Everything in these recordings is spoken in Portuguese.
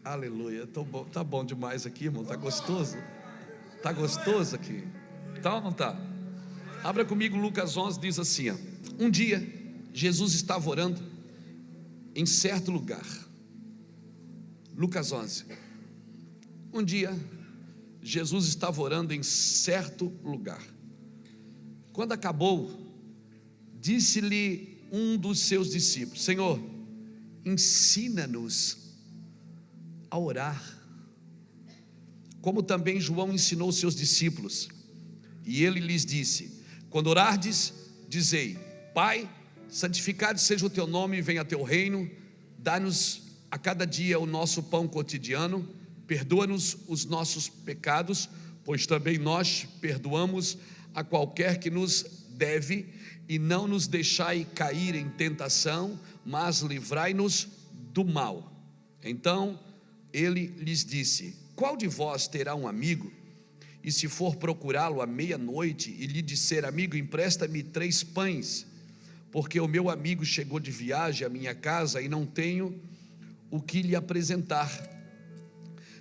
Aleluia. Tá bom demais aqui, irmão. Tá gostoso? Tá gostoso aqui? Tá ou não tá? Abra comigo Lucas 11, diz assim, ó. Um dia, Jesus estava orando em certo lugar. Lucas 11. Um dia, Jesus estava orando em certo lugar. Quando acabou, disse-lhe um dos seus discípulos: Senhor, ensina-nos a orar, como também João ensinou os seus discípulos. E ele lhes disse: quando orardes, dizei: Pai, santificado seja o teu nome, venha teu reino, dá-nos a cada dia o nosso pão cotidiano, perdoa-nos os nossos pecados, pois também nós perdoamos a qualquer que nos deve, e não nos deixai cair em tentação, mas livrai-nos do mal. Então ele lhes disse: qual de vós terá um amigo, e se for procurá-lo à meia-noite, e lhe disser: amigo, empresta-me 3 pães, porque o meu amigo chegou de viagem à minha casa, e não tenho o que lhe apresentar?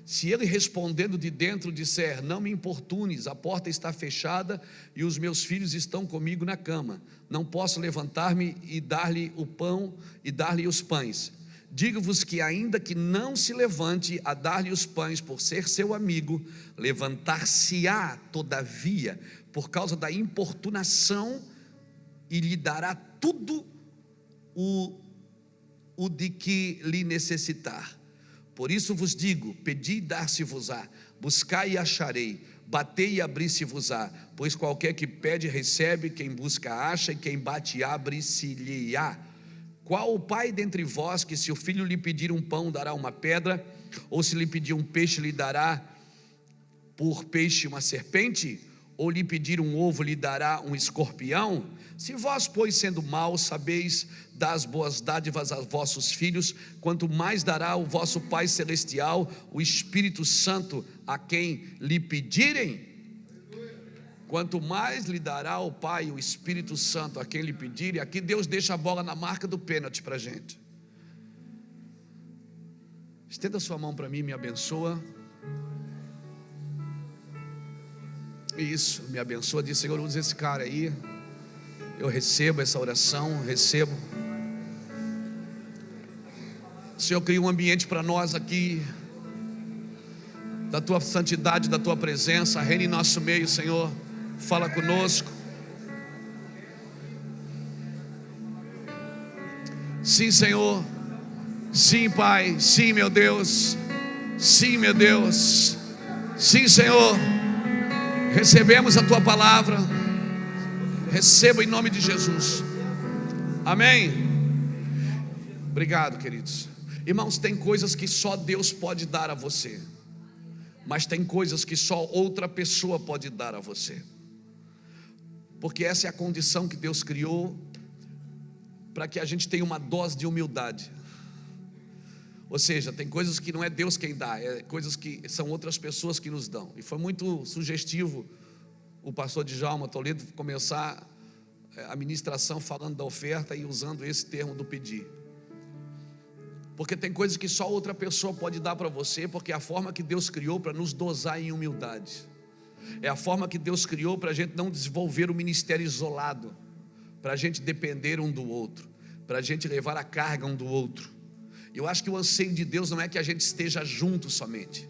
Se ele respondendo de dentro disser: não me importunes, a porta está fechada, e os meus filhos estão comigo na cama, não posso levantar-me e dar-lhe o pão e dar-lhe os pães. Digo-vos que ainda que não se levante a dar-lhe os pães por ser seu amigo, levantar-se-á todavia por causa da importunação, e lhe dará tudo o de que lhe necessitar. Por isso vos digo: pedi e dar-se-vos-á, buscai e acharei, batei e abri-se-vos-á, pois qualquer que pede recebe, quem busca acha, e quem bate abre-se-lhe-á. Qual o pai dentre vós que, se o filho lhe pedir um pão, dará uma pedra? Ou se lhe pedir um peixe, lhe dará por peixe uma serpente? Ou lhe pedir um ovo, lhe dará um escorpião? Se vós, pois, sendo maus, sabeis dar as boas dádivas aos vossos filhos, quanto mais dará o vosso Pai Celestial o Espírito Santo a quem lhe pedirem? Quanto mais lhe dará o Pai o Espírito Santo a quem lhe pedirem. Aqui Deus deixa a bola na marca do pênalti para a gente. Estenda sua mão para mim, me abençoa. Isso, me abençoa. Diz: Senhor, usa esse cara aí. Eu recebo essa oração, recebo. Senhor, cria um ambiente para nós aqui, da tua santidade, da tua presença. Reina em nosso meio, Senhor. Fala conosco. Sim, Senhor. Sim, Pai. Sim, meu Deus. Sim, meu Deus. Sim, Senhor. Recebemos a tua palavra. Receba em nome de Jesus. Amém. Obrigado, queridos. Irmãos, tem coisas que só Deus pode dar a você, mas tem coisas que só outra pessoa pode dar a você, porque essa é a condição que Deus criou para que a gente tenha uma dose de humildade. Ou seja, tem coisas que não é Deus quem dá, é coisas que são outras pessoas que nos dão. E foi muito sugestivo o pastor Djalma Toledo começar a ministração falando da oferta e usando esse termo do pedir, porque tem coisas que só outra pessoa pode dar para você, porque é a forma que Deus criou para nos dosar em humildade. É a forma que Deus criou para a gente não desenvolver o ministério isolado, para a gente depender um do outro, para a gente levar a carga um do outro. Eu acho que o anseio de Deus não é que a gente esteja junto somente,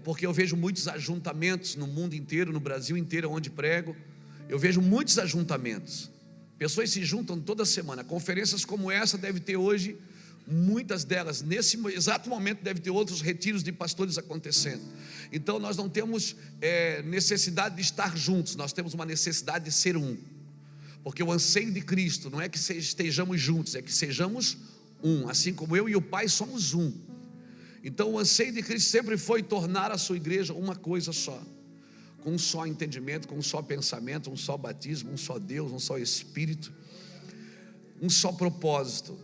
porque eu vejo muitos ajuntamentos no mundo inteiro, no Brasil inteiro onde prego. Eu vejo muitos ajuntamentos, pessoas se juntam toda semana. Conferências como essa deve ter hoje, muitas delas, nesse exato momento, deve ter outros retiros de pastores acontecendo. Então nós não temos necessidade de estar juntos, nós temos uma necessidade de ser um, porque o anseio de Cristo não é que estejamos juntos, é que sejamos um, assim como eu e o Pai somos um. Então o anseio de Cristo sempre foi tornar a sua igreja uma coisa só, com um só entendimento, com um só pensamento, um só batismo, um só Deus, um só Espírito, um só propósito.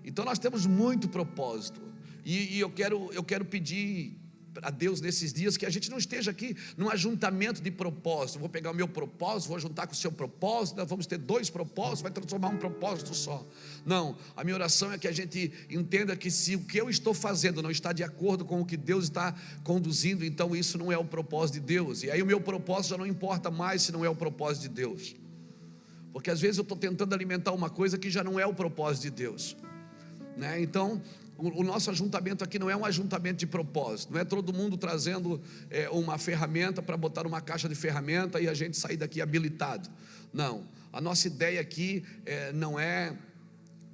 Então nós temos muito propósito, e eu quero pedir a Deus nesses dias, que a gente não esteja aqui num ajuntamento de propósito. Vou pegar o meu propósito, vou juntar com o seu propósito, nós vamos ter 2 propósitos, vai transformar um propósito só. Não, a minha oração é que a gente entenda que se o que eu estou fazendo não está de acordo com o que Deus está conduzindo, então isso não é o propósito de Deus. E aí o meu propósito já não importa mais se não é o propósito de Deus, porque às vezes eu estou tentando alimentar uma coisa que já não é o propósito de Deus, né? Então o nosso ajuntamento aqui não é um ajuntamento de propósito, não é todo mundo trazendo uma ferramenta para botar numa caixa de ferramenta e a gente sair daqui habilitado. Não, a nossa ideia aqui não é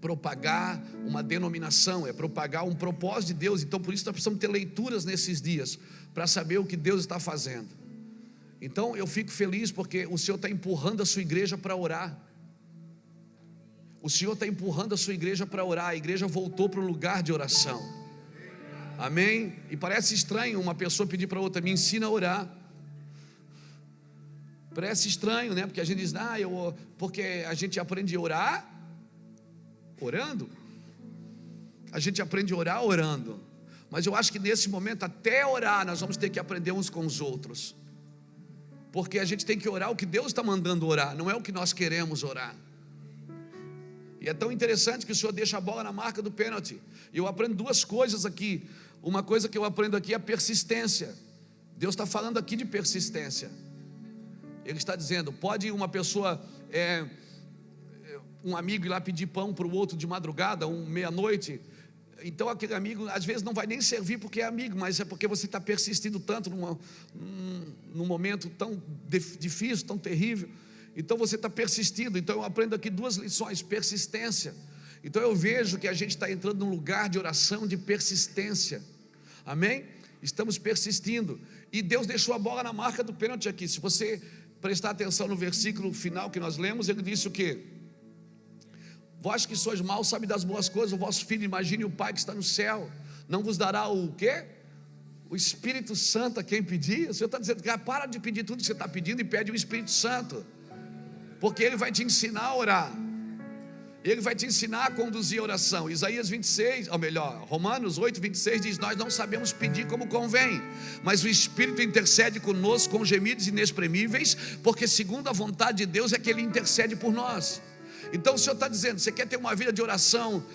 propagar uma denominação, é propagar um propósito de Deus. Então por isso nós precisamos ter leituras nesses dias, para saber o que Deus está fazendo. Então eu fico feliz porque o Senhor está empurrando a sua igreja para orar. O Senhor está empurrando a sua igreja para orar. A igreja voltou para um lugar de oração. Amém? E parece estranho uma pessoa pedir para outra: me ensina a orar. Parece estranho, né? Porque a gente diz: porque a gente aprende a orar orando. A gente aprende a orar orando. Mas eu acho que nesse momento, até orar, nós vamos ter que aprender uns com os outros. Porque a gente tem que orar o que Deus está mandando orar, não é o que nós queremos orar. E é tão interessante que o Senhor deixa a bola na marca do pênalti. E eu aprendo 2 coisas aqui. Uma coisa que eu aprendo aqui é a persistência. Deus está falando aqui de persistência. Ele está dizendo: pode uma pessoa, um amigo ir lá pedir pão para o outro de madrugada, meia-noite. Então aquele amigo às vezes não vai nem servir porque é amigo, mas é porque você está persistindo tanto num momento tão difícil, tão terrível. Então você está persistindo. Então eu aprendo aqui 2 lições: persistência. Então eu vejo que a gente está entrando num lugar de oração de persistência. Amém? Estamos persistindo. E Deus deixou a bola na marca do pênalti aqui. Se você prestar atenção no versículo final que nós lemos, ele disse o quê? Vós que sois maus, sabe das boas coisas o vosso filho. Imagine o Pai que está no céu, não vos dará o quê? O Espírito Santo a quem pedir. O Senhor está dizendo: cara, para de pedir tudo que você está pedindo e pede o Espírito Santo, porque Ele vai te ensinar a orar. Ele vai te ensinar a conduzir a oração. Isaías 26, ou melhor, Romanos 8, 26 diz: nós não sabemos pedir como convém, mas o Espírito intercede conosco com gemidos inexprimíveis, porque segundo a vontade de Deus é que Ele intercede por nós. Então o Senhor está dizendo: você quer ter uma vida de oração,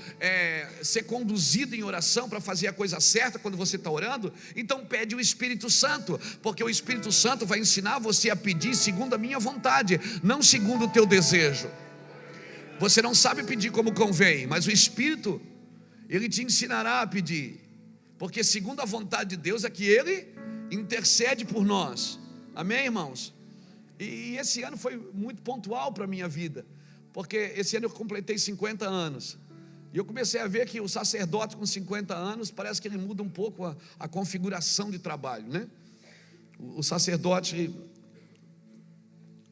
ser conduzido em oração para fazer a coisa certa quando você está orando? Então pede o Espírito Santo, porque o Espírito Santo vai ensinar você a pedir segundo a minha vontade, não segundo o teu desejo. Você não sabe pedir como convém, mas o Espírito, Ele te ensinará a pedir, porque segundo a vontade de Deus é que Ele intercede por nós. Amém, irmãos? E esse ano foi muito pontual para a minha vida, porque esse ano eu completei 50 anos. E eu comecei a ver que o sacerdote com 50 anos, parece que ele muda um pouco a configuração de trabalho, né? O sacerdote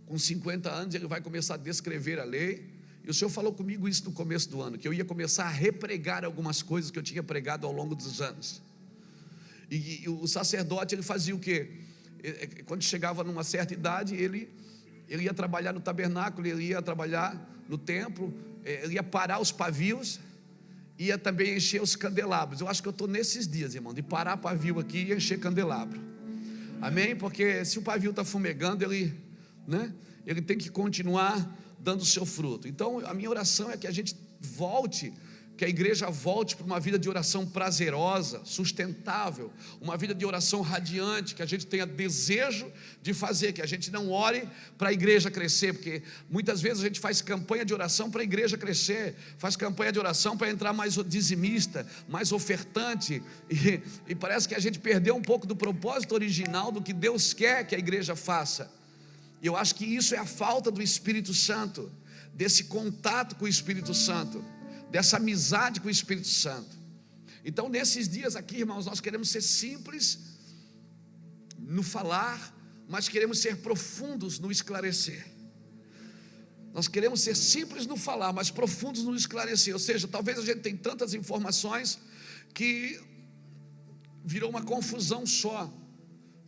com 50 anos, ele vai começar a descrever a lei. E o Senhor falou comigo isso no começo do ano, que eu ia começar a repregar algumas coisas que eu tinha pregado ao longo dos anos. E o sacerdote, ele fazia o quê? Quando chegava numa certa idade, ele ia trabalhar no tabernáculo, ele ia trabalhar no templo, ele ia parar os pavios, ia também encher os candelabros. Eu acho que eu estou nesses dias, irmão, de parar pavio aqui e encher candelabro. Amém? Porque se o pavio está fumegando, ele tem que continuar dando o seu fruto. Então a minha oração é que a gente volte, que a igreja volte para uma vida de oração prazerosa, sustentável, uma vida de oração radiante, que a gente tenha desejo de fazer, que a gente não ore para a igreja crescer, porque muitas vezes a gente faz campanha de oração para a igreja crescer, faz campanha de oração para entrar mais dizimista, mais ofertante, e parece que a gente perdeu um pouco do propósito original do que Deus quer que a igreja faça. E eu acho que isso é a falta do Espírito Santo, desse contato com o Espírito Santo, dessa amizade com o Espírito Santo. Então nesses dias aqui, irmãos, nós queremos ser simples no falar, mas queremos ser profundos no esclarecer. Nós queremos ser simples no falar, mas profundos no esclarecer. Ou seja, talvez a gente tenha tantas informações que virou uma confusão só.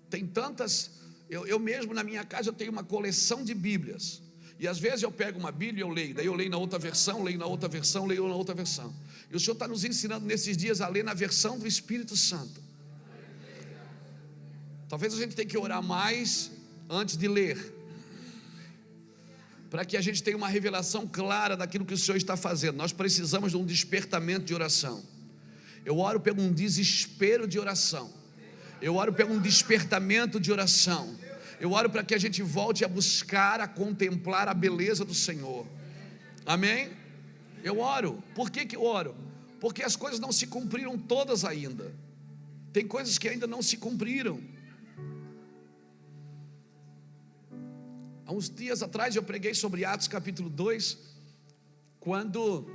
Tem tantas... Eu mesmo na minha casa eu tenho uma coleção de Bíblias, e às vezes eu pego uma Bíblia e eu leio, daí eu leio na outra versão, leio na outra versão, leio na outra versão. E o Senhor está nos ensinando nesses dias a ler na versão do Espírito Santo. Talvez a gente tenha que orar mais antes de ler, para que a gente tenha uma revelação clara daquilo que o Senhor está fazendo. Nós precisamos de um despertamento de oração. Eu oro por um desespero de oração. Eu oro por um despertamento de oração. Eu oro para que a gente volte a buscar, a contemplar a beleza do Senhor. Amém? Eu oro. Por que eu oro? Porque as coisas não se cumpriram todas ainda. Tem coisas que ainda não se cumpriram. Há uns dias atrás eu preguei sobre Atos capítulo 2, quando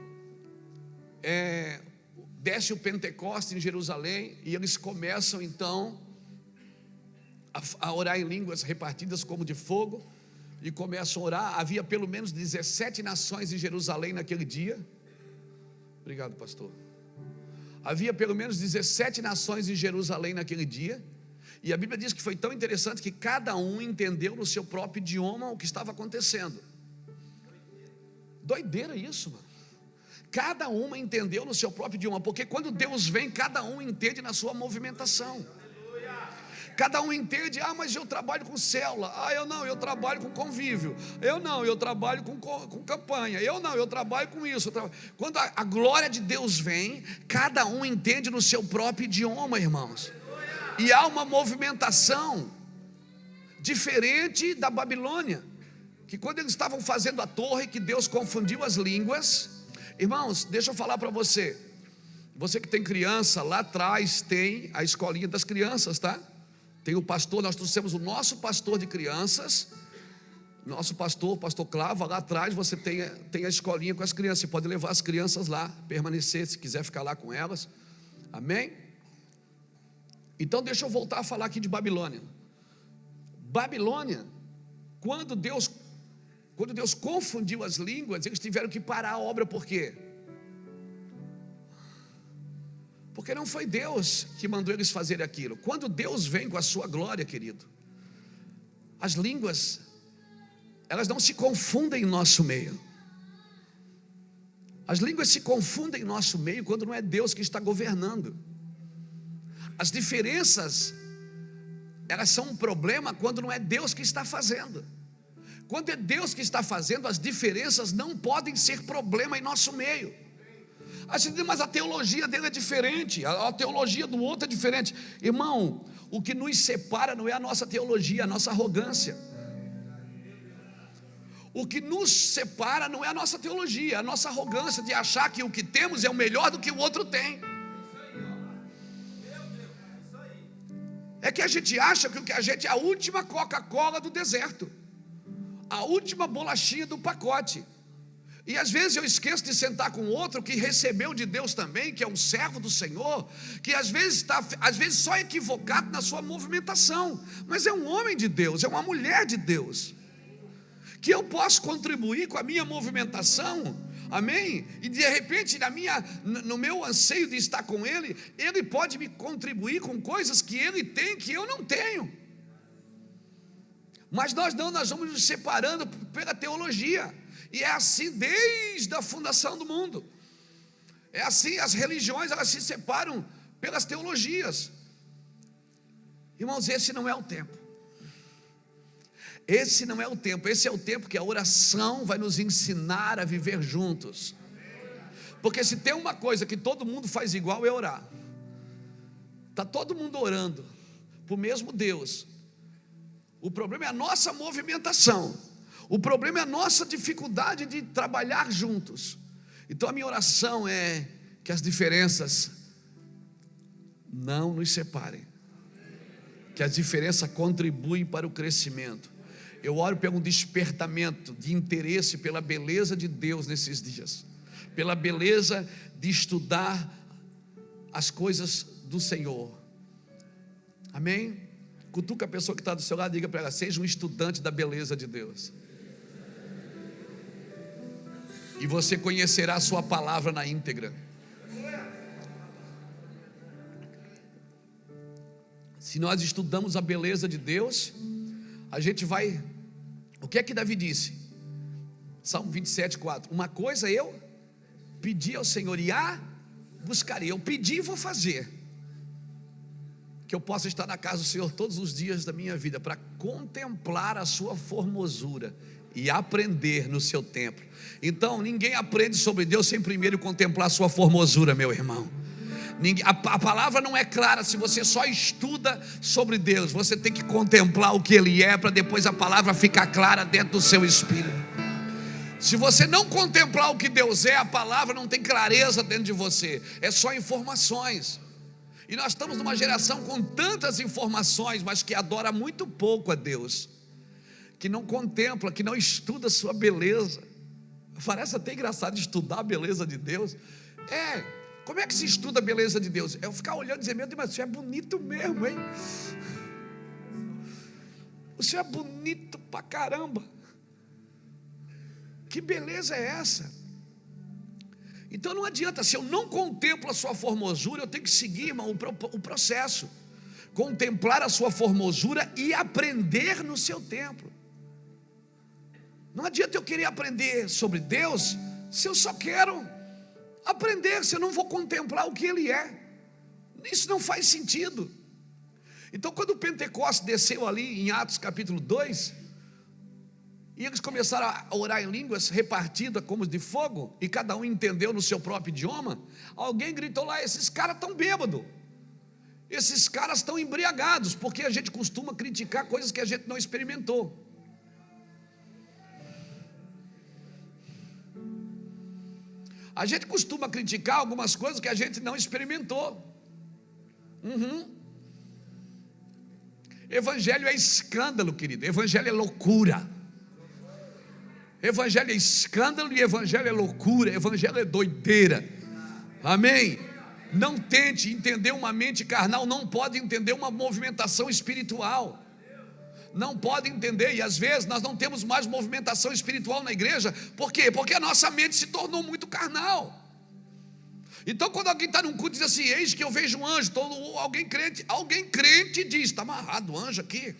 desce o Pentecostes em Jerusalém, e eles começam então a orar em línguas repartidas como de fogo, e começam a orar. Havia pelo menos 17 nações em Jerusalém naquele dia. Obrigado, pastor. Havia pelo menos 17 nações em Jerusalém naquele dia. E a Bíblia diz que foi tão interessante que cada um entendeu no seu próprio idioma o que estava acontecendo. Doideira isso, mano. Cada uma entendeu no seu próprio idioma, porque quando Deus vem, cada um entende na sua movimentação. Cada um entende, mas eu trabalho com célula. Eu trabalho com convívio. Eu trabalho com campanha. Eu trabalho com isso. Quando a glória de Deus vem, cada um entende no seu próprio idioma, irmãos. E há uma movimentação diferente da Babilônia, que quando eles estavam fazendo a torre, que Deus confundiu as línguas. Irmãos, deixa eu falar para você. Você que tem criança, lá atrás tem a escolinha das crianças, tá? Tem o pastor, nós trouxemos o nosso pastor de crianças, nosso pastor Clava. Lá atrás você tem a escolinha com as crianças. Você pode levar as crianças lá, permanecer, se quiser ficar lá com elas. Amém? Então deixa eu voltar a falar aqui de Babilônia. Babilônia, quando Deus confundiu as línguas, eles tiveram que parar a obra. Por quê? Porque não foi Deus que mandou eles fazer aquilo. Quando Deus vem com a sua glória, querido, as línguas, elas não se confundem em nosso meio. As línguas se confundem em nosso meio quando não é Deus que está governando. As diferenças, elas são um problema quando não é Deus que está fazendo. Quando é Deus que está fazendo, as diferenças não podem ser problema em nosso meio. Mas a teologia dele é diferente, a teologia do outro é diferente. Irmão, o que nos separa não é a nossa teologia, a nossa arrogância. O que nos separa não é a nossa teologia, a nossa arrogância de achar que o que temos é o melhor do que o outro tem. É que a gente acha que o que a gente é a última Coca-Cola do deserto, a última bolachinha do pacote. E às vezes eu esqueço de sentar com outro que recebeu de Deus também, que é um servo do Senhor, que às vezes só equivocado na sua movimentação, mas é um homem de Deus, é uma mulher de Deus, que eu posso contribuir com a minha movimentação, amém? E de repente no meu anseio de estar com ele, ele pode me contribuir com coisas que ele tem que eu não tenho. Mas nós vamos nos separando pela teologia. E é assim desde a fundação do mundo. É assim, as religiões, elas se separam pelas teologias. Irmãos, esse não é o tempo. Esse não é o tempo. Esse é o tempo que a oração vai nos ensinar a viver juntos. Porque se tem uma coisa que todo mundo faz igual, é orar. Está todo mundo orando para o mesmo Deus. O problema é a nossa movimentação. O problema é a nossa dificuldade de trabalhar juntos. Então a minha oração é que as diferenças não nos separem, que as diferenças contribuem para o crescimento. Eu oro por um despertamento de interesse pela beleza de Deus nesses dias, pela beleza de estudar as coisas do Senhor. Amém? Cutuca a pessoa que está do seu lado e diga para ela: seja um estudante da beleza de Deus, e você conhecerá a sua palavra na íntegra. Se nós estudamos a beleza de Deus, a gente vai. O que é que Davi disse? Salmo 27:4. Uma coisa eu pedi ao Senhor e a buscarei. Eu pedi e vou fazer. que eu possa estar na casa do Senhor todos os dias da minha vida, para contemplar a sua formosura e aprender no seu templo. Então ninguém aprende sobre Deus sem primeiro contemplar a sua formosura, meu irmão. A palavra não é clara se você só estuda sobre Deus. Você tem que contemplar o que Ele é, para depois a palavra ficar clara dentro do seu espírito. Se você não contemplar o que Deus é, a palavra não tem clareza dentro de você, é só informações. E nós estamos numa geração com tantas informações, mas que adora muito pouco a Deus, que não contempla, que não estuda a sua beleza. Parece até engraçado estudar a beleza de Deus. Como é que se estuda a beleza de Deus? É eu ficar olhando e dizer: meu Deus, mas o Senhor é bonito mesmo, hein? O Senhor é bonito pra caramba. Que beleza é essa? Então não adianta, se eu não contemplo a sua formosura, eu tenho que seguir, irmão, o processo. Contemplar a sua formosura e aprender no seu templo. Não adianta eu querer aprender sobre Deus, se eu só quero aprender, se eu não vou contemplar o que Ele é. Isso não faz sentido. Então quando o Pentecostes desceu ali em Atos capítulo 2, e eles começaram a orar em línguas repartidas como de fogo, e cada um entendeu no seu próprio idioma. Alguém gritou lá: esses caras estão bêbados, esses caras estão embriagados, porque a gente costuma criticar coisas que a gente não experimentou. A gente costuma criticar algumas coisas que a gente não experimentou. Evangelho é escândalo, querido. Evangelho é loucura. Evangelho é escândalo e evangelho é loucura. Evangelho é doideira. Amém? Não tente entender uma mente carnal. Não pode entender uma movimentação espiritual. Não pode entender. E às vezes nós não temos mais movimentação espiritual na igreja. Por quê? Porque a nossa mente se tornou muito carnal. Então quando alguém está num culto e diz assim: eis que eu vejo um anjo, alguém crente diz: está amarrado o anjo aqui.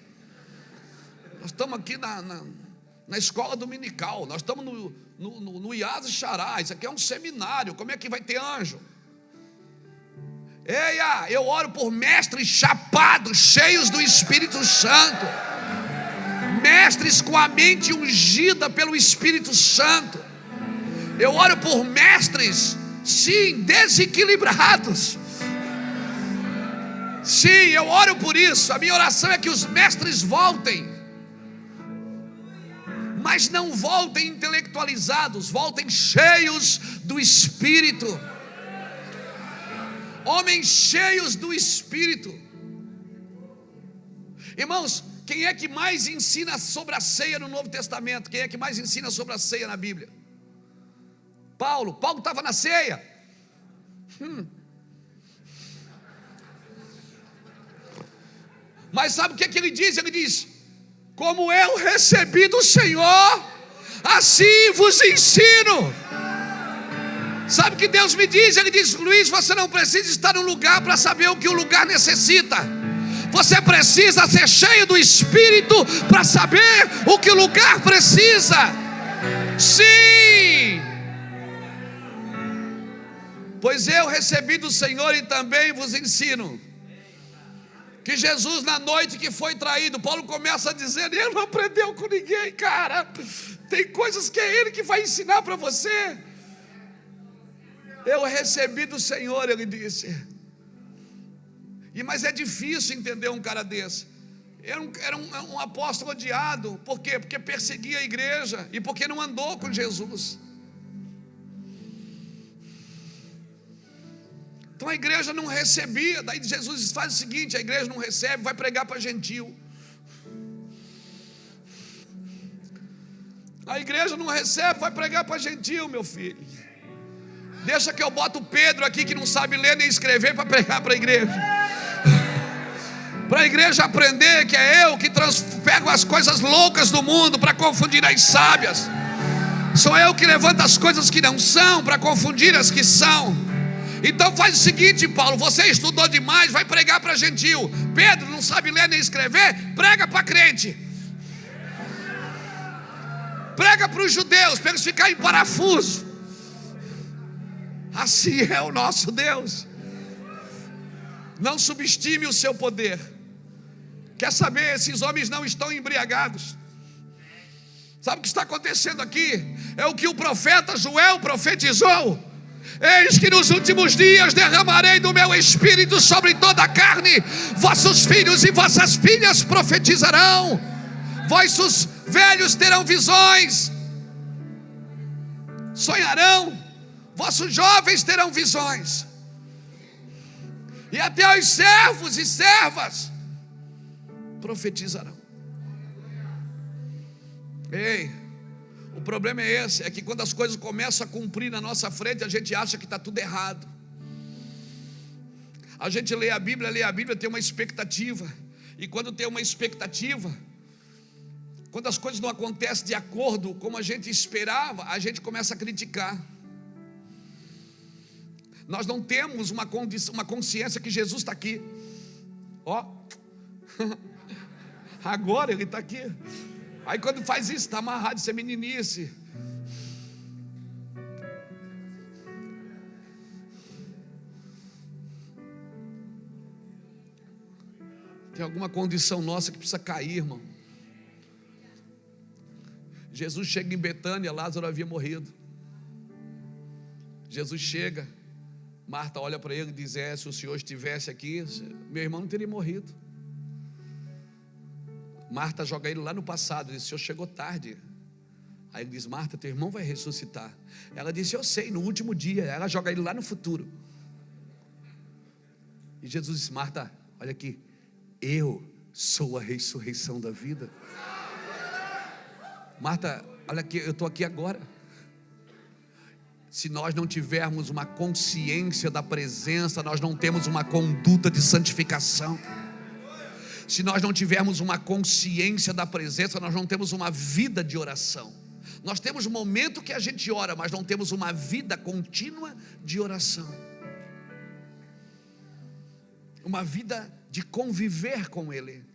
Nós estamos aqui na escola dominical, nós estamos no Iasa Xará, isso aqui é um seminário, como é que vai ter anjo? Eu oro por mestres chapados, cheios do Espírito Santo, mestres com a mente ungida pelo Espírito Santo. Eu oro por mestres, sim, desequilibrados. Sim, eu oro por isso. A minha oração é que os mestres voltem, mas não voltem intelectualizados, voltem cheios do Espírito. Homens cheios do Espírito. Irmãos, quem é que mais ensina sobre a ceia no Novo Testamento? Quem é que mais ensina sobre a ceia na Bíblia? Paulo estava na ceia. Mas sabe o que ele diz? Ele diz: como eu recebi do Senhor, assim vos ensino. Sabe o que Deus me diz? Ele diz: Luiz, você não precisa estar no lugar para saber o que o lugar necessita. Você precisa ser cheio do Espírito para saber o que o lugar precisa. Sim. Pois eu recebi do Senhor e também vos ensino. Que Jesus, na noite que foi traído, Paulo começa a dizer: ele não aprendeu com ninguém, cara. Tem coisas que é ele que vai ensinar para você. Eu recebi do Senhor, ele disse. Mas é difícil entender um cara desse. Era um apóstolo odiado. Por quê? Porque perseguia a igreja e porque não andou com Jesus. Então a igreja não recebia. Daí Jesus faz o seguinte: a igreja não recebe, vai pregar para gentil. A igreja não recebe, vai pregar para gentil, meu filho. Deixa que eu boto o Pedro aqui, que não sabe ler nem escrever, para pregar para a igreja. Para a igreja aprender que é eu que pego as coisas loucas do mundo para confundir as sábias. Sou eu que levanto as coisas que não são para confundir as que são. Então faz o seguinte, Paulo: você estudou demais, vai pregar para gentil. Pedro não sabe ler nem escrever, prega para crente. Prega para os judeus, para eles ficarem em parafuso. Assim é o nosso Deus. Não subestime o seu poder. Quer saber? Esses homens não estão embriagados. Sabe o que está acontecendo aqui? É o que o profeta Joel profetizou: eis que nos últimos dias derramarei do meu espírito sobre toda a carne. Vossos filhos e vossas filhas profetizarão, vossos velhos terão visões, sonharão, vossos jovens terão visões, e até os servos e servas profetizarão. Ei, o problema é esse, é que quando as coisas começam a cumprir na nossa frente, a gente acha que está tudo errado. A gente lê a Bíblia, tem uma expectativa, e quando tem uma expectativa, quando as coisas não acontecem de acordo como a gente esperava, a gente começa a criticar. Nós não temos uma consciência que Jesus está aqui. Ó, agora Ele está aqui. Aí quando faz isso, está amarrado, isso é meninice. Tem alguma condição nossa que precisa cair, irmão. Jesus chega em Betânia, Lázaro havia morrido. Jesus chega, Marta olha para ele e diz: se o Senhor estivesse aqui, meu irmão não teria morrido. Marta joga ele lá no passado, diz: o Senhor chegou tarde. Aí ele diz: Marta, teu irmão vai ressuscitar. Ela disse: eu sei, no último dia. Ela joga ele lá no futuro. E Jesus disse: Marta, olha aqui, eu sou a ressurreição da vida. Marta, olha aqui, eu estou aqui agora. Se nós não tivermos uma consciência da presença, nós não temos uma conduta de santificação. Se nós não tivermos uma consciência da presença, nós não temos uma vida de oração. Nós temos um momento que a gente ora, mas não temos uma vida contínua de oração. Uma vida de conviver com Ele.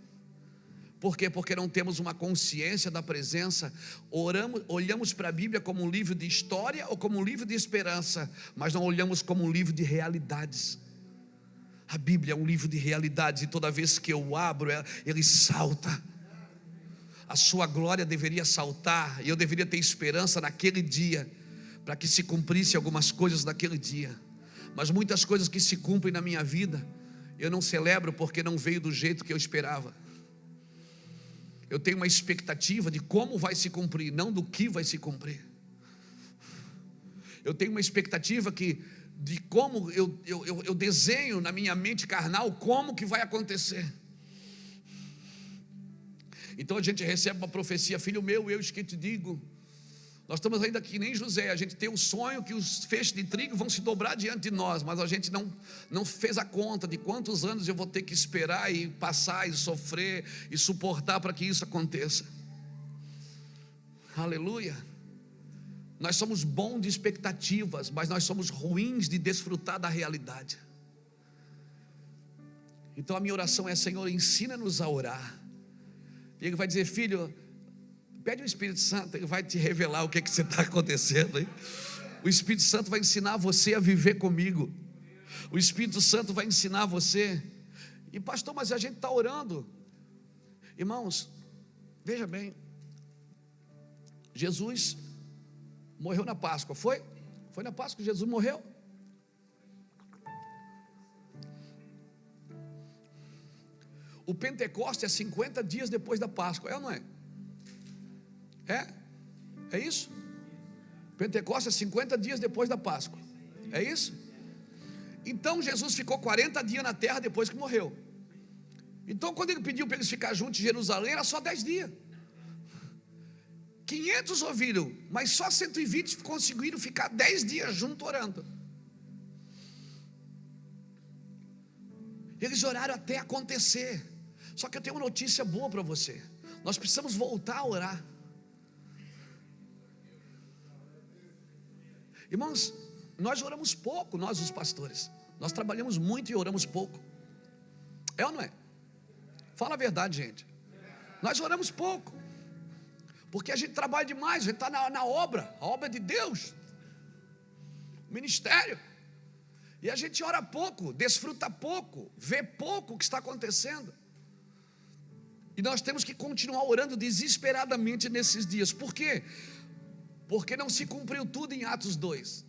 Por quê? Porque não temos uma consciência da presença. Olhamos para a Bíblia como um livro de história ou como um livro de esperança, mas não olhamos como um livro de realidades. A Bíblia é um livro de realidades, e toda vez que eu abro, ele salta. A sua glória deveria saltar, e eu deveria ter esperança naquele dia, para que se cumprisse algumas coisas naquele dia. Mas muitas coisas que se cumprem na minha vida, eu não celebro porque não veio do jeito que eu esperava. Eu tenho uma expectativa de como vai se cumprir, não do que vai se cumprir. Eu tenho uma expectativa de como eu desenho na minha mente carnal como que vai acontecer. Então a gente recebe uma profecia: filho meu, eu que te digo. Nós estamos ainda que nem José, a gente tem um sonho que os feixes de trigo vão se dobrar diante de nós, mas a gente não fez a conta de quantos anos eu vou ter que esperar e passar e sofrer e suportar para que isso aconteça. Aleluia. Nós somos bons de expectativas, mas nós somos ruins de desfrutar da realidade. Então a minha oração é: Senhor, ensina-nos a orar. E Ele vai dizer: filho, pede o Espírito Santo, Ele vai te revelar o que você está acontecendo aí. O Espírito Santo vai ensinar você a viver comigo. O Espírito Santo vai ensinar você. E pastor, mas a gente está orando. Irmãos, veja bem, Jesus morreu na Páscoa, foi? Foi na Páscoa que Jesus morreu? O Pentecostes é 50 dias depois da Páscoa, é ou não é? É isso? Pentecostes é 50 dias depois da Páscoa, é isso? Então Jesus ficou 40 dias na terra depois que morreu. Então quando Ele pediu para eles ficar juntos em Jerusalém, era só 10 dias. 500 ouviram, mas só 120 conseguiram ficar 10 dias juntos orando. Eles oraram até acontecer. Só que eu tenho uma notícia boa para você: nós precisamos voltar a orar. Irmãos, nós oramos pouco, nós os pastores. Nós trabalhamos muito e oramos pouco. É ou não é? Fala a verdade, gente. Nós oramos pouco, porque a gente trabalha demais, a gente está na obra, a obra de Deus, ministério. E a gente ora pouco, desfruta pouco, vê pouco o que está acontecendo. E nós temos que continuar orando desesperadamente nesses dias. Por quê? Porque não se cumpriu tudo em Atos 2.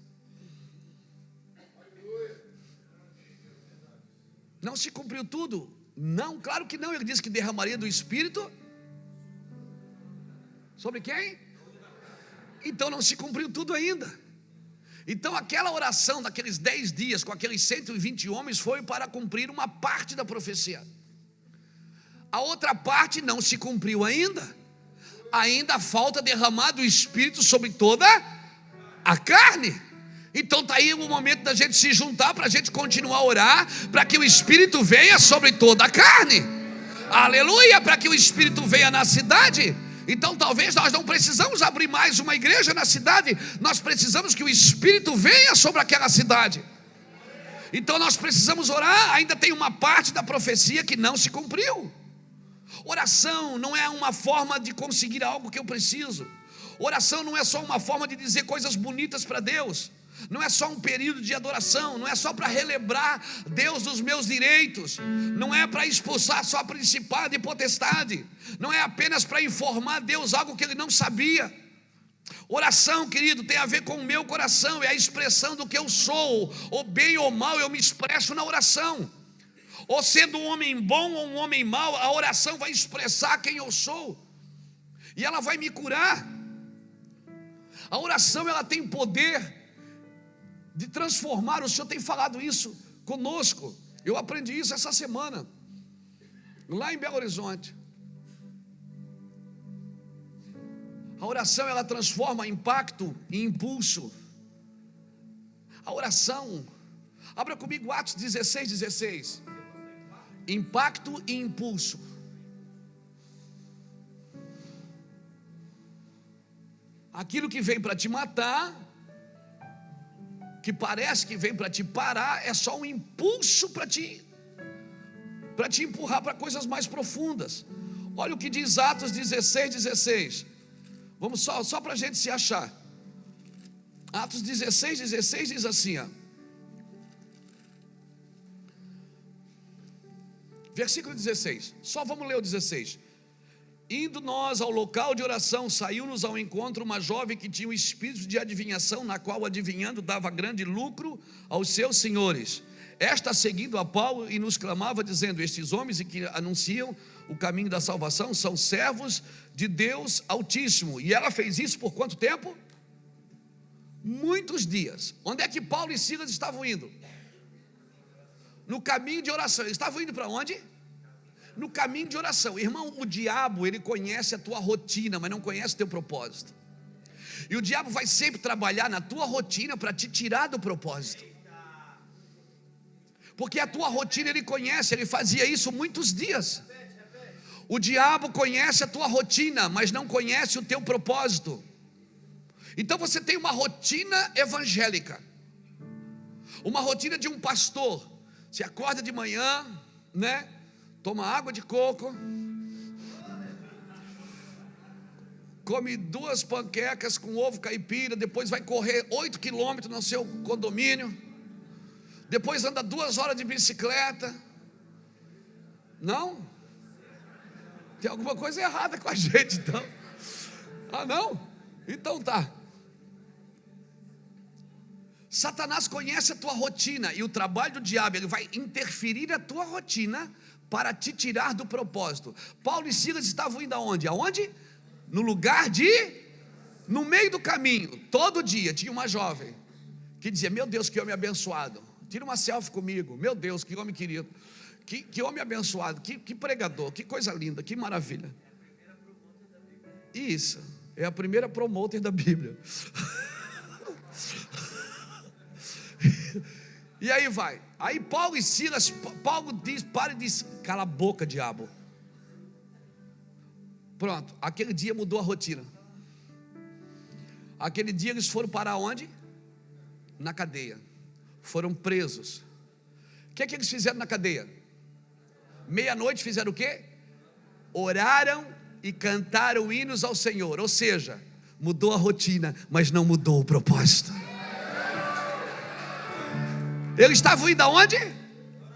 Não se cumpriu tudo? Não, claro que não. Ele disse que derramaria do Espírito. Sobre quem? Então não se cumpriu tudo ainda. Então aquela oração daqueles 10 dias com aqueles 120 homens foi para cumprir uma parte da profecia. A outra parte não se cumpriu ainda. Ainda falta derramar do Espírito sobre toda a carne. Então está aí o momento da gente se juntar para a gente continuar a orar, para que o Espírito venha sobre toda a carne. Aleluia, para que o Espírito venha na cidade. Então talvez nós não precisamos abrir mais uma igreja na cidade, nós precisamos que o Espírito venha sobre aquela cidade. Então nós precisamos orar. Ainda tem uma parte da profecia que não se cumpriu. Oração não é uma forma de conseguir algo que eu preciso. Oração não é só uma forma de dizer coisas bonitas para Deus. Não é só um período de adoração. Não é só para relembrar Deus dos meus direitos. Não é para expulsar só principado e potestade. Não é apenas para informar Deus algo que Ele não sabia. Oração, querido, tem a ver com o meu coração. É a expressão do que eu sou. Ou bem ou mal, eu me expresso na oração. Ou sendo um homem bom ou um homem mau, a oração vai expressar quem eu sou. E ela vai me curar. A oração, ela tem poder de transformar. O Senhor tem falado isso conosco. Eu aprendi isso essa semana, lá em Belo Horizonte. A oração, ela transforma impacto em impulso. A oração, abra comigo Atos 16:16. Impacto e impulso. Aquilo que vem para te matar, que parece que vem para te parar, é só um impulso para te empurrar para coisas mais profundas. Olha o que diz Atos 16:16. Vamos só para a gente se achar. Atos 16:16 diz assim, ó. Versículo 16, só vamos ler o 16. Indo nós ao local de oração, saiu-nos ao encontro uma jovem que tinha o espírito de adivinhação, na qual adivinhando dava grande lucro aos seus senhores. Esta seguindo a Paulo e nos clamava dizendo: estes homens que anunciam o caminho da salvação são servos de Deus Altíssimo. E ela fez isso por quanto tempo? Muitos dias. Onde é que Paulo e Silas estavam indo? No caminho de oração. Eles estavam indo para onde? No caminho de oração. Irmão, o diabo, ele conhece a tua rotina, mas não conhece o teu propósito. E o diabo vai sempre trabalhar na tua rotina para te tirar do propósito. Porque a tua rotina ele conhece. Ele fazia isso muitos dias. O diabo conhece a tua rotina, mas não conhece o teu propósito. Então você tem uma rotina evangélica, uma rotina de um pastor. Você acorda de manhã, né? Toma água de coco, come 2 panquecas com ovo caipira, depois vai correr 8 quilômetros no seu condomínio, depois anda 2 horas de bicicleta. Não? Tem alguma coisa errada com a gente, então. Ah, não? Então tá. Satanás conhece a tua rotina, e o trabalho do diabo, ele vai interferir na tua rotina para te tirar do propósito. Paulo e Silas estavam indo aonde? Aonde? No lugar no meio do caminho, todo dia tinha uma jovem que dizia: meu Deus, que homem abençoado, tira uma selfie comigo, meu Deus, que homem querido, que homem abençoado, que pregador, que coisa linda, que maravilha. Isso, é a primeira promoter da Bíblia. E aí vai. Aí Paulo e Silas, Paulo diz, para e diz: cala a boca, diabo. Pronto, aquele dia mudou a rotina. Aquele dia eles foram para onde? Na cadeia. Foram presos. O que é que eles fizeram na cadeia? Meia-noite fizeram o quê? Oraram e cantaram hinos ao Senhor. Ou seja, mudou a rotina, mas não mudou o propósito. Eles estavam indo aonde?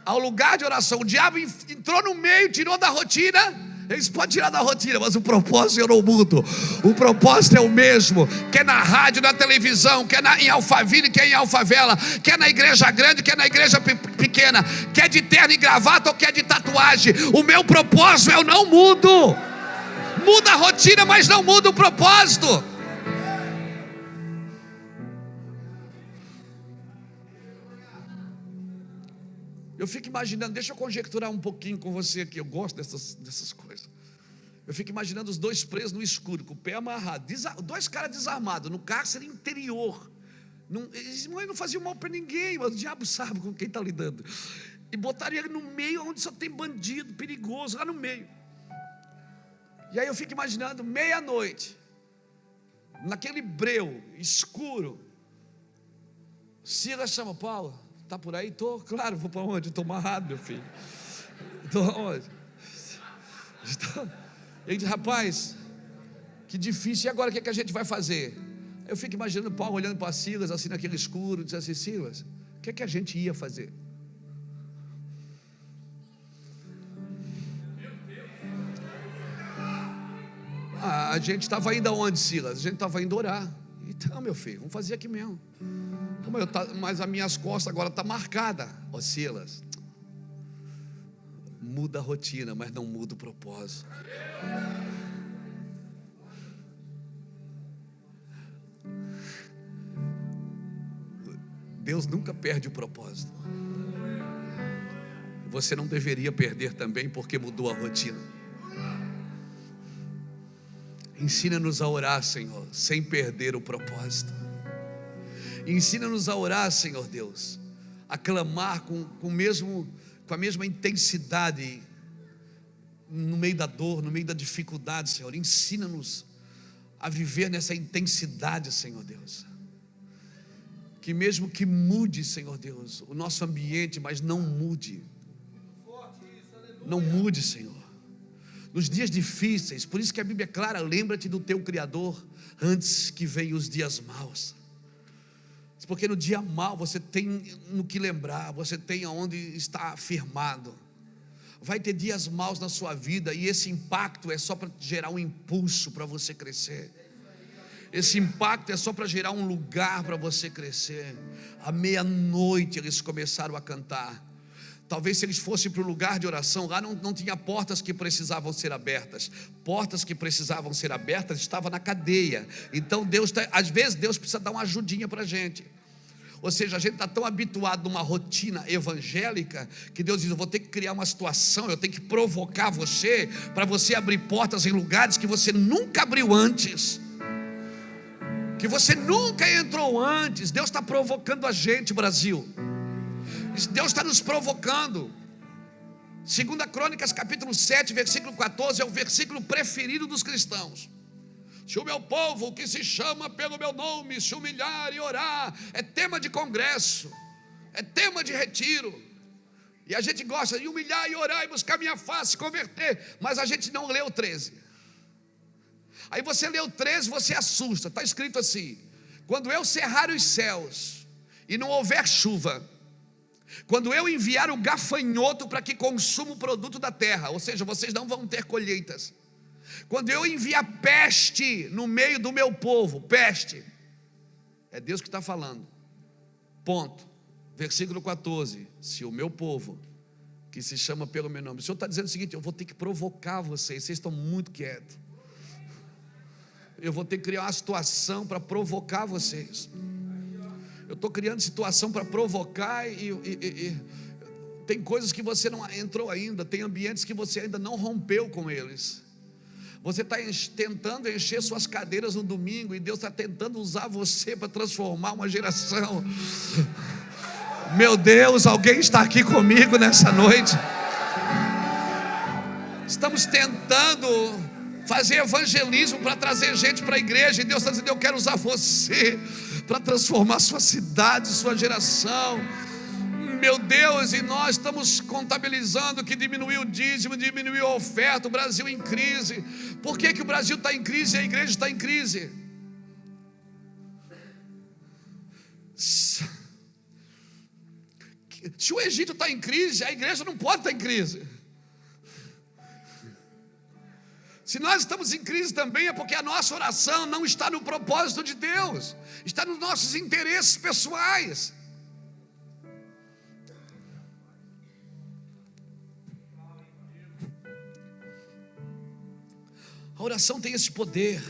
Ao lugar de oração. O diabo entrou no meio, tirou da rotina. Eles podem tirar da rotina, mas o propósito eu não mudo. O propósito é o mesmo. Quer na rádio, na televisão, quer em Alphaville, quer em Alfavela, quer na igreja grande, quer na igreja pequena, quer de terno e gravata ou quer de tatuagem. O meu propósito eu não mudo. Muda a rotina, mas não muda o propósito. Eu fico imaginando, deixa eu conjecturar um pouquinho com você aqui. Eu gosto dessas coisas. Eu fico imaginando os dois presos no escuro, com o pé amarrado, dois caras desarmados, no cárcere interior. Eles não faziam mal para ninguém, mas o diabo sabe com quem está lidando. E botaram ele no meio, onde só tem bandido, perigoso, lá no meio. E aí eu fico imaginando, meia-noite, naquele breu escuro, Silas chama: Paulo, está por aí? Estou, claro, vou para onde? Estou amarrado, meu filho. Estou aonde? Ele diz: rapaz, que difícil, e agora o que a gente vai fazer? Eu fico imaginando Paulo olhando para Silas, assim naquele escuro, dizendo assim: Silas, o que a gente ia fazer? A gente estava indo aonde, Silas? A gente estava indo orar. Então, meu filho, vamos fazer aqui mesmo. Mas as minhas costas agora estão marcadas. Ó, Silas, muda a rotina, mas não muda o propósito. Deus nunca perde o propósito. Você não deveria perder também, porque mudou a rotina. Ensina-nos a orar, Senhor, sem perder o propósito. Ensina-nos a orar, Senhor Deus, a clamar com a mesma intensidade, no meio da dor, no meio da dificuldade, Senhor. Ensina-nos a viver nessa intensidade, Senhor Deus. Que mesmo que mude, Senhor Deus, o nosso ambiente, mas não mude. Não mude, Senhor. Nos dias difíceis, por isso que a Bíblia é clara: lembra-te do teu Criador antes que venham os dias maus. Porque no dia mau você tem no que lembrar, você tem aonde estar firmado. Vai ter dias maus na sua vida, e esse impacto é só para gerar um impulso para você crescer. Esse impacto é só para gerar um lugar para você crescer. À meia-noite eles começaram a cantar. Talvez se eles fossem para o lugar de oração, lá não tinha portas que precisavam ser abertas. Portas que precisavam ser abertas estavam na cadeia. Então às vezes Deus precisa dar uma ajudinha para a gente. Ou seja, a gente está tão habituado numa rotina evangélica, que Deus diz: eu vou ter que criar uma situação, eu tenho que provocar você, para você abrir portas em lugares que você nunca abriu antes, que você nunca entrou antes. Deus está provocando a gente, Brasil. Deus está nos provocando. 2 Crônicas capítulo 7, versículo 14, é o versículo preferido dos cristãos. Se o meu povo, que se chama pelo meu nome, se humilhar e orar, é tema de congresso, é tema de retiro. E a gente gosta de humilhar e orar e buscar minha face, converter, mas a gente não lê o 13. Aí você lê o 13, você assusta. Está escrito assim: quando eu cerrar os céus e não houver chuva, quando eu enviar o gafanhoto para que consuma o produto da terra, ou seja, vocês não vão ter colheitas. Quando eu enviar peste no meio do meu povo, peste, é Deus que está falando, ponto. Versículo 14: se o meu povo, que se chama pelo meu nome, o Senhor está dizendo o seguinte: eu vou ter que provocar vocês estão muito quietos. Eu vou ter que criar uma situação para provocar vocês. Eu estou criando situação para provocar, e tem coisas que você não entrou ainda, tem ambientes que você ainda não rompeu com eles. Você está tentando encher suas cadeiras no domingo, e Deus está tentando usar você para transformar uma geração. Meu Deus, alguém está aqui comigo nessa noite? Estamos tentando fazer evangelismo para trazer gente para a igreja, e Deus está dizendo: eu quero usar você para transformar sua cidade, sua geração. Meu Deus, e nós estamos contabilizando que diminuiu o dízimo, diminuiu a oferta, o Brasil em crise. Por que o Brasil está em crise e a igreja está em crise? Se o Egito está em crise, a igreja não pode estar em crise. Se nós estamos em crise também é porque a nossa oração não está no propósito de Deus, está nos nossos interesses pessoais. A oração tem esse poder.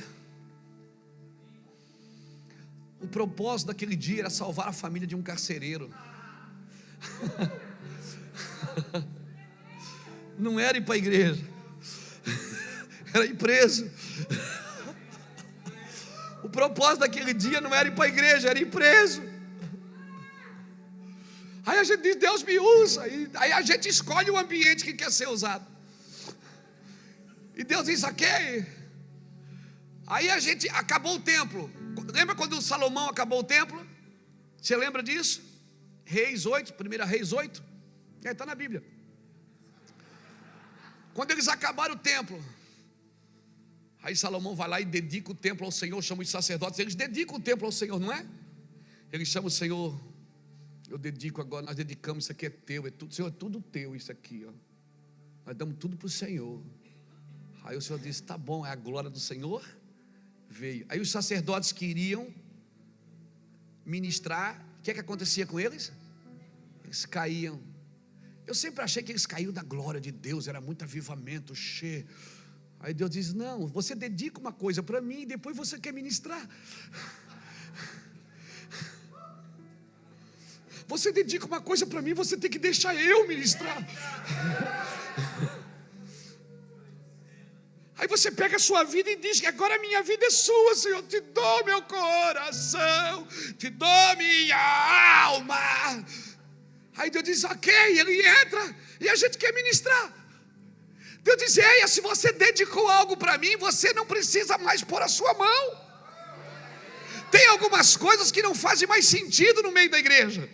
O propósito daquele dia era salvar a família de um carcereiro. Não era ir para a igreja, era ir preso. O propósito daquele dia não era ir para a igreja, era ir preso. Aí a gente diz, Deus me usa. Aí a gente escolhe o ambiente que quer ser usado. E Deus diz, ok. Aí a gente acabou o templo. Lembra quando Salomão acabou o templo? Você lembra disso? Reis 8, 1 Reis 8. Está na Bíblia. Quando eles acabaram o templo, aí Salomão vai lá e dedica o templo ao Senhor, chama os sacerdotes. Eles dedicam o templo ao Senhor, não é? Eles chamam o Senhor. Eu dedico agora, nós dedicamos, isso aqui é teu, é tudo, Senhor, é tudo teu isso aqui, ó. Nós damos tudo para o Senhor. Aí o Senhor disse, tá bom, é a glória do Senhor veio. Aí os sacerdotes que iriam ministrar, o que é que acontecia com eles? Eles caíam. Eu sempre achei que eles caíam da glória de Deus, era muito avivamento, cheio. Aí Deus diz, não, você dedica uma coisa para mim e depois você quer ministrar. Você dedica uma coisa para mim, você tem que deixar eu ministrar. Aí você pega a sua vida e diz que agora a minha vida é sua, Senhor. Te dou meu coração, te dou minha alma. Aí Deus diz, ok, ele entra e a gente quer ministrar. Deus diz, ei, se você dedicou algo para mim, você não precisa mais pôr a sua mão. Tem algumas coisas que não fazem mais sentido no meio da igreja.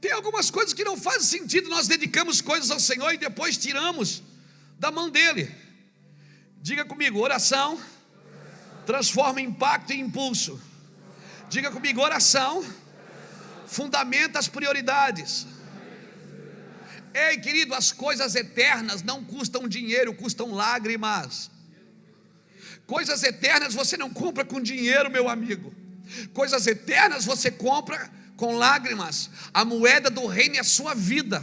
Tem algumas coisas que não fazem sentido. Nós dedicamos coisas ao Senhor e depois tiramos da mão dele. Diga comigo, oração transforma impacto em impulso. Diga comigo, oração fundamenta as prioridades. Ei, querido, as coisas eternas não custam dinheiro, custam lágrimas. Coisas eternas você não compra com dinheiro, meu amigo. Coisas eternas você compra com lágrimas. A moeda do reino é a sua vida.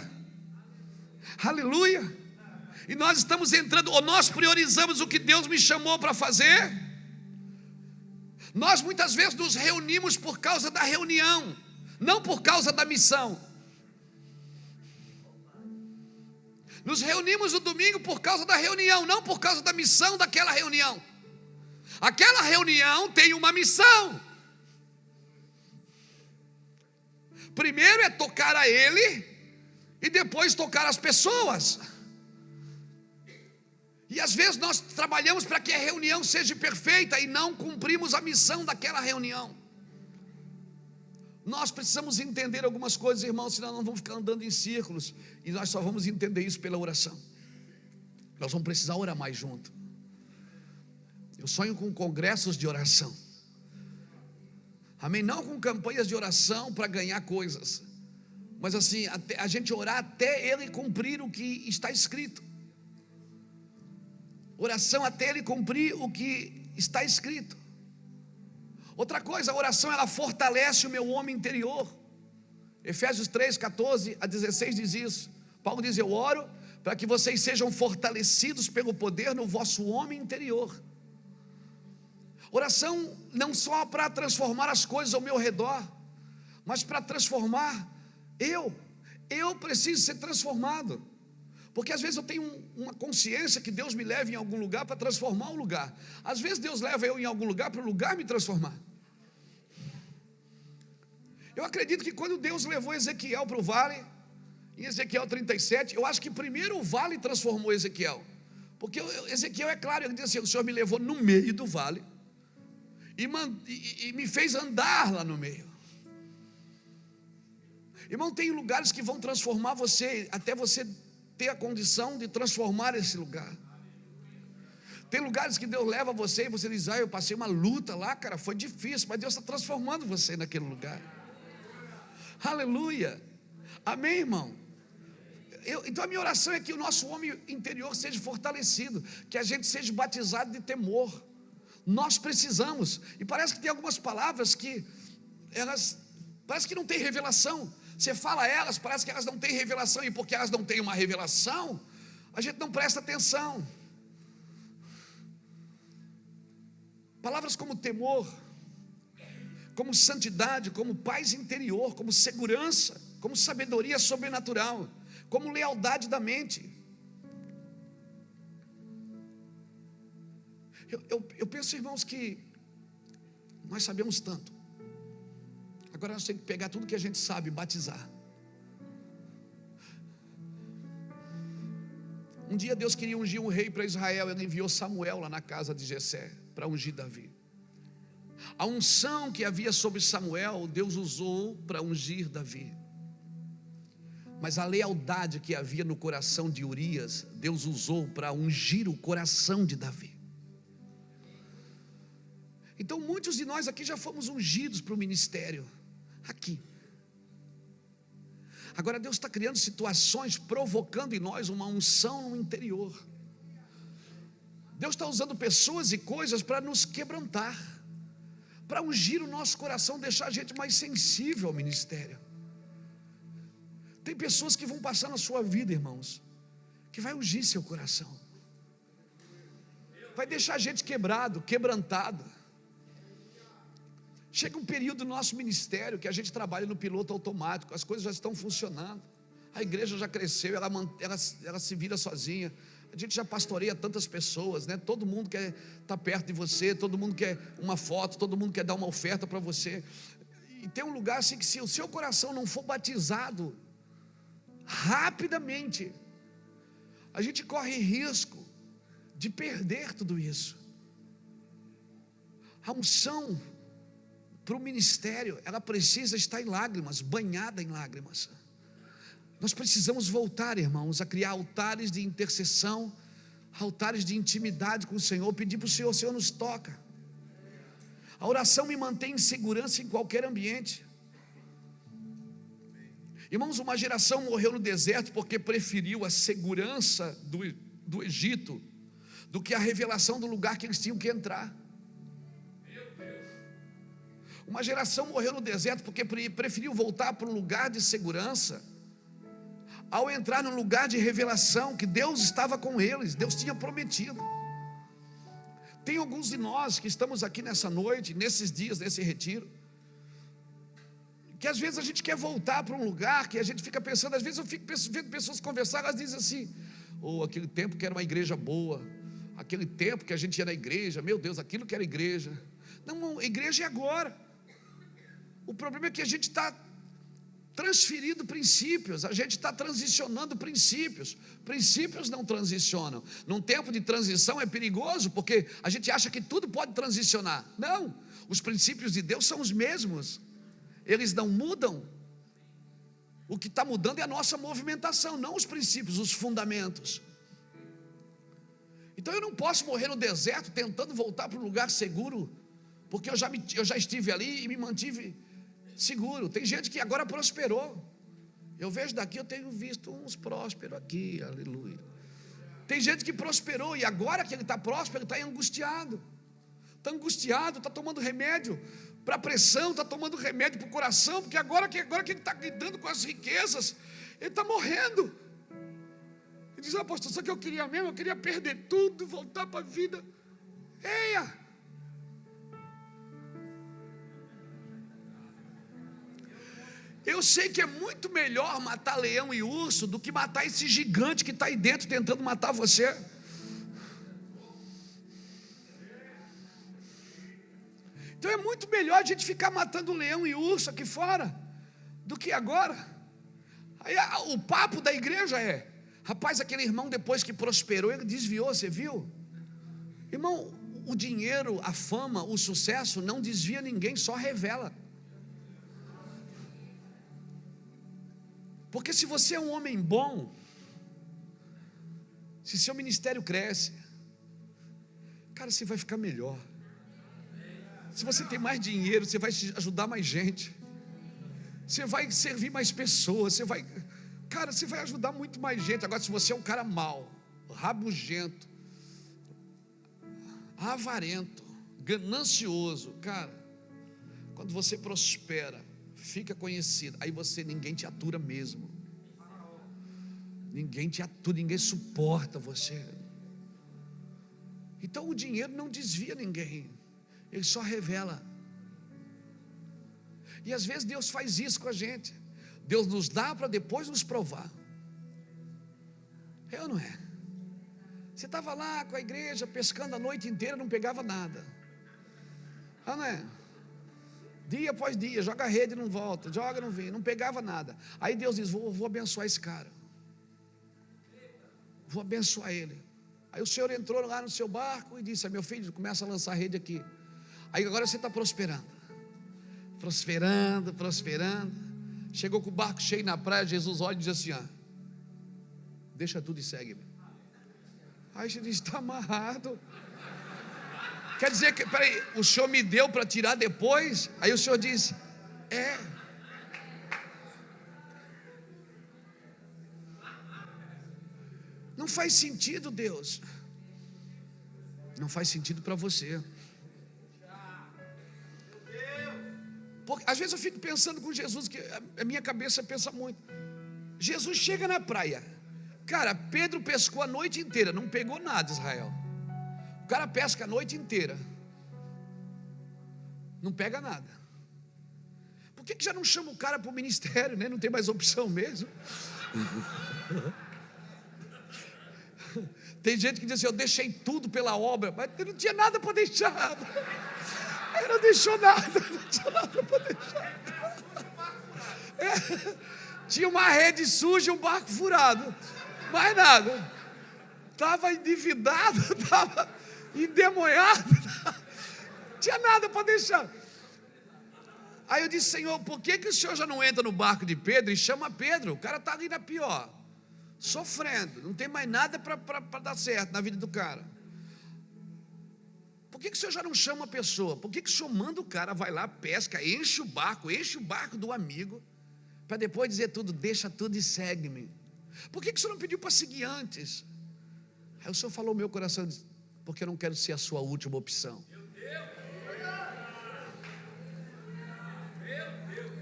Aleluia. E nós estamos entrando, ou nós priorizamos o que Deus me chamou para fazer. Nós muitas vezes nos reunimos por causa da reunião, não por causa da missão. Nos reunimos no domingo por causa da reunião, não por causa da missão daquela reunião. Aquela reunião tem uma missão. Primeiro é tocar a Ele e depois tocar as pessoas. E às vezes nós trabalhamos para que a reunião seja perfeita e não cumprimos a missão daquela reunião. Nós precisamos entender algumas coisas, irmãos, senão nós vamos ficar andando em círculos. E nós só vamos entender isso pela oração. Nós vamos precisar orar mais junto. Eu sonho com congressos de oração. Amém? Não com campanhas de oração para ganhar coisas, mas assim, a gente orar até Ele cumprir o que está escrito. Oração até Ele cumprir o que está escrito. Outra coisa, a oração ela fortalece o meu homem interior. Efésios 3, 14 a 16 diz isso. Paulo diz, eu oro para que vocês sejam fortalecidos pelo poder no vosso homem interior. Oração não só para transformar as coisas ao meu redor, mas para transformar eu preciso ser transformado. Porque às vezes eu tenho uma consciência que Deus me leva em algum lugar para transformar um lugar. Às vezes Deus leva eu em algum lugar para o lugar me transformar. Eu acredito que quando Deus levou Ezequiel para o vale, em Ezequiel 37, eu acho que primeiro o vale transformou Ezequiel. Porque Ezequiel é claro, ele diz assim, o Senhor me levou no meio do vale e me fez andar lá no meio. Irmão, tem lugares que vão transformar você, até você ter a condição de transformar esse lugar. Tem lugares que Deus leva você e você diz: eu passei uma luta lá, cara, foi difícil, mas Deus está transformando você naquele lugar. Aleluia, amém, irmão? Então a minha oração é que o nosso homem interior seja fortalecido, que a gente seja batizado de temor. Nós precisamos, e parece que tem algumas palavras que elas, parece que não tem revelação. Você fala elas, parece que elas não têm revelação, e porque elas não têm uma revelação, a gente não presta atenção. Palavras como temor, como santidade, como paz interior, como segurança, como sabedoria sobrenatural, como lealdade da mente. Eu penso, irmãos, que nós sabemos tanto. Agora nós temos que pegar tudo que a gente sabe e batizar. Um dia Deus queria ungir um rei para Israel. Ele enviou Samuel lá na casa de Jessé para ungir Davi. A unção que havia sobre Samuel, Deus usou para ungir Davi. Mas a lealdade que havia no coração de Urias, Deus usou para ungir o coração de Davi. Então muitos de nós aqui já fomos ungidos para o ministério, aqui. Agora Deus está criando situações, provocando em nós uma unção no interior. Deus está usando pessoas e coisas para nos quebrantar, para ungir o nosso coração, deixar a gente mais sensível ao ministério. Tem pessoas que vão passar na sua vida, irmãos, que vai ungir seu coração, vai deixar a gente quebrado, quebrantado. Chega um período do nosso ministério que a gente trabalha no piloto automático, as coisas já estão funcionando, a igreja já cresceu, ela se vira sozinha, a gente já pastoreia tantas pessoas, né? Todo mundo quer estar perto de você, todo mundo quer uma foto, todo mundo quer dar uma oferta para você. E tem um lugar assim que, se o seu coração não for batizado rapidamente, a gente corre risco de perder tudo isso. A unção para o ministério, ela precisa estar em lágrimas, banhada em lágrimas. Nós precisamos voltar, irmãos, a criar altares de intercessão, altares de intimidade com o Senhor, pedir para o Senhor: Senhor, nos toca. A oração me mantém em segurança em qualquer ambiente. Irmãos, uma geração morreu no deserto porque preferiu a segurança do Egito do que a revelação do lugar que eles tinham que entrar. Uma geração morreu no deserto porque preferiu voltar para um lugar de segurança, ao entrar num lugar de revelação, que Deus estava com eles, Deus tinha prometido. Tem alguns de nós que estamos aqui nessa noite, nesses dias, nesse retiro, que às vezes a gente quer voltar para um lugar que a gente fica pensando, às vezes eu fico vendo pessoas conversar, elas dizem assim: aquele tempo que era uma igreja boa, aquele tempo que a gente ia na igreja, meu Deus, aquilo que era igreja. Não, a igreja é agora. O problema é que a gente está transferindo princípios, a gente está transicionando princípios. Princípios não transicionam. Num tempo de transição é perigoso, porque a gente acha que tudo pode transicionar. Não, os princípios de Deus são os mesmos, eles não mudam. O que está mudando é a nossa movimentação, não os princípios, os fundamentos. Então eu não posso morrer no deserto tentando voltar para um lugar seguro, porque eu já estive ali e me mantive seguro. Tem gente que agora prosperou. Eu vejo daqui, eu tenho visto uns prósperos aqui, aleluia. Tem gente que prosperou e agora que ele está próspero, ele está angustiado. Está tomando remédio para pressão, está tomando remédio para o coração, porque agora que ele está lidando com as riquezas, ele está morrendo. Ele diz: pastor, só que eu queria mesmo, eu queria perder tudo, voltar para a vida. Eia! Eu sei que é muito melhor matar leão e urso do que matar esse gigante que está aí dentro tentando matar você. Então é muito melhor a gente ficar matando leão e urso aqui fora do que agora. Aí o papo da igreja é: rapaz, aquele irmão, depois que prosperou, ele desviou, você viu? Irmão, o dinheiro, a fama, o sucesso não desvia ninguém, só revela. Porque se você é um homem bom, se seu ministério cresce, cara, você vai ficar melhor. Se você tem mais dinheiro, você vai ajudar mais gente, você vai servir mais pessoas, você vai ajudar muito mais gente. Agora, se você é um cara mau, rabugento, avarento, ganancioso, cara, quando você prospera, fica conhecido, aí ninguém te atura mesmo. Ninguém te atura, ninguém suporta você. Então o dinheiro não desvia ninguém, ele só revela. E às vezes Deus faz isso com a gente. Deus nos dá para depois nos provar. É ou não é? Você estava lá com a igreja pescando a noite inteira, não pegava nada. Ah, não é? Dia após dia, joga a rede e não volta, joga, não vem, não pegava nada. Aí Deus diz: vou abençoar esse cara, vou abençoar ele. Aí o Senhor entrou lá no seu barco e disse: meu filho, começa a lançar a rede aqui. Aí agora você está prosperando, prosperando. Chegou com o barco cheio na praia, Jesus olha e diz assim: deixa tudo e segue-me. Aí você diz: está amarrado. Quer dizer que, peraí, o Senhor me deu para tirar depois? Aí o Senhor disse: não faz sentido, Deus. Não faz sentido para você. Porque às vezes eu fico pensando com Jesus, que a minha cabeça pensa muito. Jesus chega na praia, cara, Pedro pescou a noite inteira, não pegou nada, Israel. O cara pesca a noite inteira, não pega nada. Por que já não chama o cara para o ministério, né? Não tem mais opção mesmo. Tem gente que diz assim: eu deixei tudo pela obra, mas não tinha nada para deixar. Ele não deixou nada, não tinha nada para deixar. Tinha uma rede suja, um barco furado, mais nada. Estava endividado, estava endemoniado, não tinha nada para deixar. Aí eu disse: Senhor, por que o Senhor já não entra no barco de Pedro e chama Pedro? O cara está ali na pior, sofrendo, não tem mais nada para dar certo na vida do cara. Por que o Senhor já não chama a pessoa? Por que o Senhor manda o cara, vai lá, pesca, enche o barco do amigo, para depois dizer tudo: deixa tudo e segue-me? Por que o Senhor não pediu para seguir antes? Aí o Senhor falou no meu coração: porque eu não quero ser a sua última opção.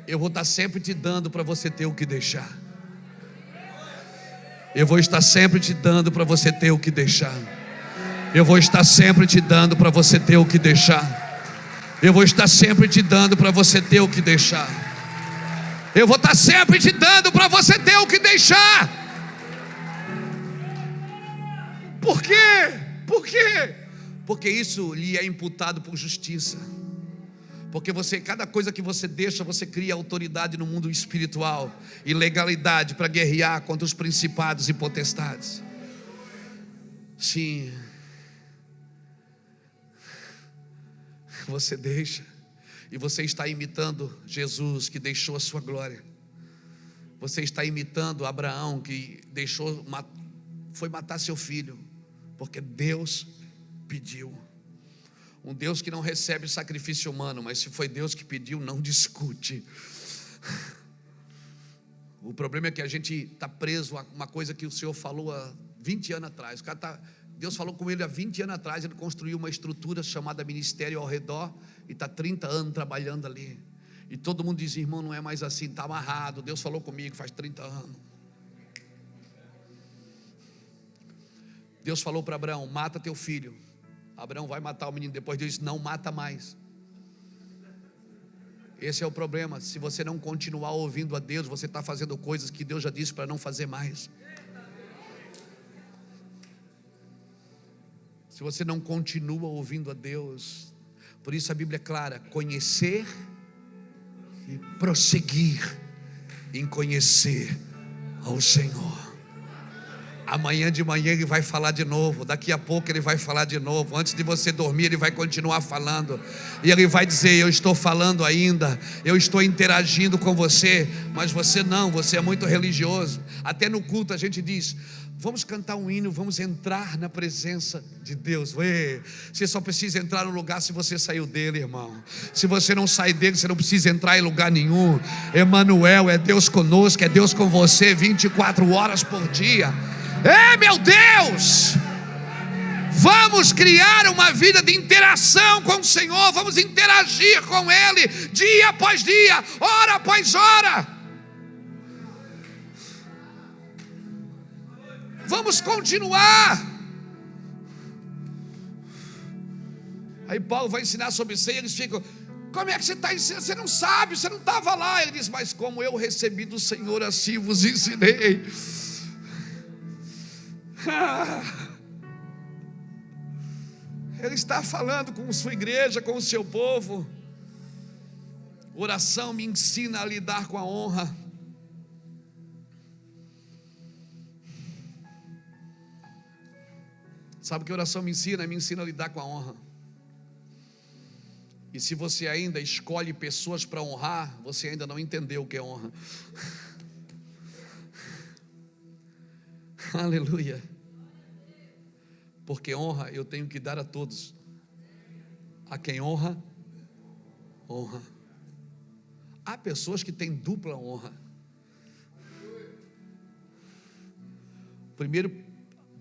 Eu vou estar sempre te dando para você ter o que deixar. Eu vou estar sempre te dando para você ter o que deixar. Eu vou estar sempre te dando para você ter o que deixar. Eu vou estar sempre te dando para você ter o que deixar. Eu vou estar sempre te dando para você ter o que deixar. Por quê? Por quê? Porque isso lhe é imputado por justiça. Porque cada coisa que você deixa, você cria autoridade no mundo espiritual e legalidade para guerrear contra os principados e potestades. Sim. Você deixa, e você está imitando Jesus, que deixou a sua glória. Você está imitando Abraão, que foi matar seu filho, porque Deus pediu. Um Deus que não recebe sacrifício humano, mas se foi Deus que pediu, não discute. O problema é que a gente está preso a uma coisa que o Senhor falou há 20 anos atrás. Deus falou com ele há 20 anos atrás. Ele construiu uma estrutura chamada ministério ao redor, e está 30 anos trabalhando ali. E todo mundo diz: irmão, não é mais assim, está amarrado. Deus falou comigo faz 30 anos. Deus falou para Abraão: mata teu filho. Abraão vai matar o menino. Depois Deus disse: não mata mais. Esse é o problema. Se você não continuar ouvindo a Deus, você está fazendo coisas que Deus já disse para não fazer mais. Se você não continua ouvindo a Deus. Por isso a Bíblia é clara: conhecer e prosseguir em conhecer ao Senhor. Amanhã de manhã Ele vai falar de novo. Daqui a pouco Ele vai falar de novo. Antes de você dormir Ele vai continuar falando. E Ele vai dizer: eu estou falando ainda, eu estou interagindo com você. Mas você não, você é muito religioso. Até no culto a gente diz: vamos cantar um hino, vamos entrar na presença de Deus. Você só precisa entrar no lugar se você saiu dele, irmão. Se você não sair dele, você não precisa entrar em lugar nenhum. Emanuel, é Deus conosco, é Deus com você 24 horas por dia. Meu Deus! Vamos criar uma vida de interação com o Senhor. Vamos interagir com Ele dia após dia, hora após hora. Vamos continuar. Aí Paulo vai ensinar sobre ceia. Eles ficam: como é que você está ensinando? Você não sabe, você não estava lá. Ele diz: mas como eu recebi do Senhor, assim vos ensinei. Ele está falando com sua igreja, com o seu povo. Oração me ensina a lidar com a honra. Sabe o que oração me ensina? Me ensina a lidar com a honra. E se você ainda escolhe pessoas para honrar, você ainda não entendeu o que é honra. Aleluia. Porque honra eu tenho que dar a todos. A quem honra, honra. Há pessoas que têm dupla honra. Primeiro,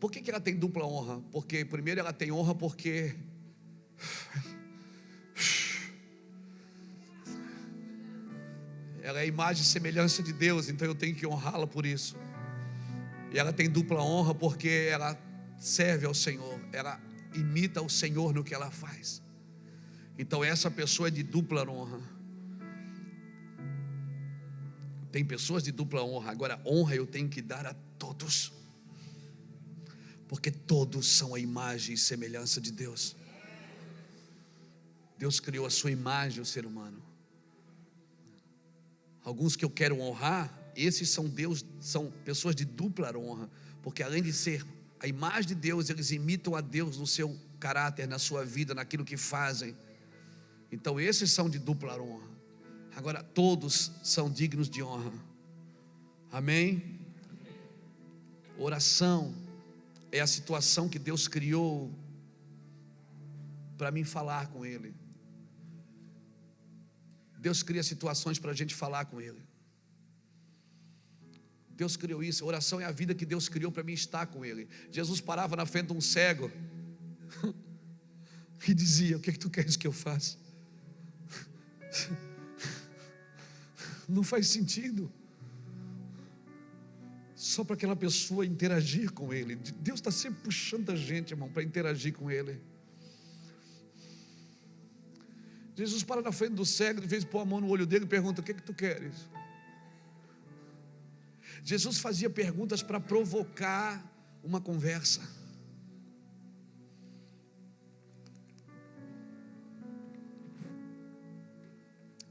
por que ela tem dupla honra? Porque primeiro ela tem honra porque ela é a imagem e semelhança de Deus, então eu tenho que honrá-la por isso. E ela tem dupla honra porque ela serve ao Senhor, ela imita o Senhor no que ela faz. Então essa pessoa é de dupla honra. Tem pessoas de dupla honra. Agora, honra eu tenho que dar a todos, porque todos são a imagem e semelhança de Deus. Deus criou a sua imagem, o ser humano. Alguns que eu quero honrar, esses são pessoas de dupla honra, porque além de ser a imagem de Deus, eles imitam a Deus no seu caráter, na sua vida, naquilo que fazem. Então esses são de dupla honra. Agora todos são dignos de honra. Amém? Oração é a situação que Deus criou para mim falar com Ele. Deus cria situações para a gente falar com Ele. Deus criou isso. A oração é a vida que Deus criou para mim estar com Ele. Jesus parava na frente de um cego e dizia: o que é que tu queres que eu faça? Não faz sentido. Só para aquela pessoa interagir com Ele. Deus está sempre puxando a gente, irmão, para interagir com Ele. Jesus para na frente do cego, de vez em pôr a mão no olho dele e pergunta: o que é que tu queres? Jesus fazia perguntas para provocar uma conversa.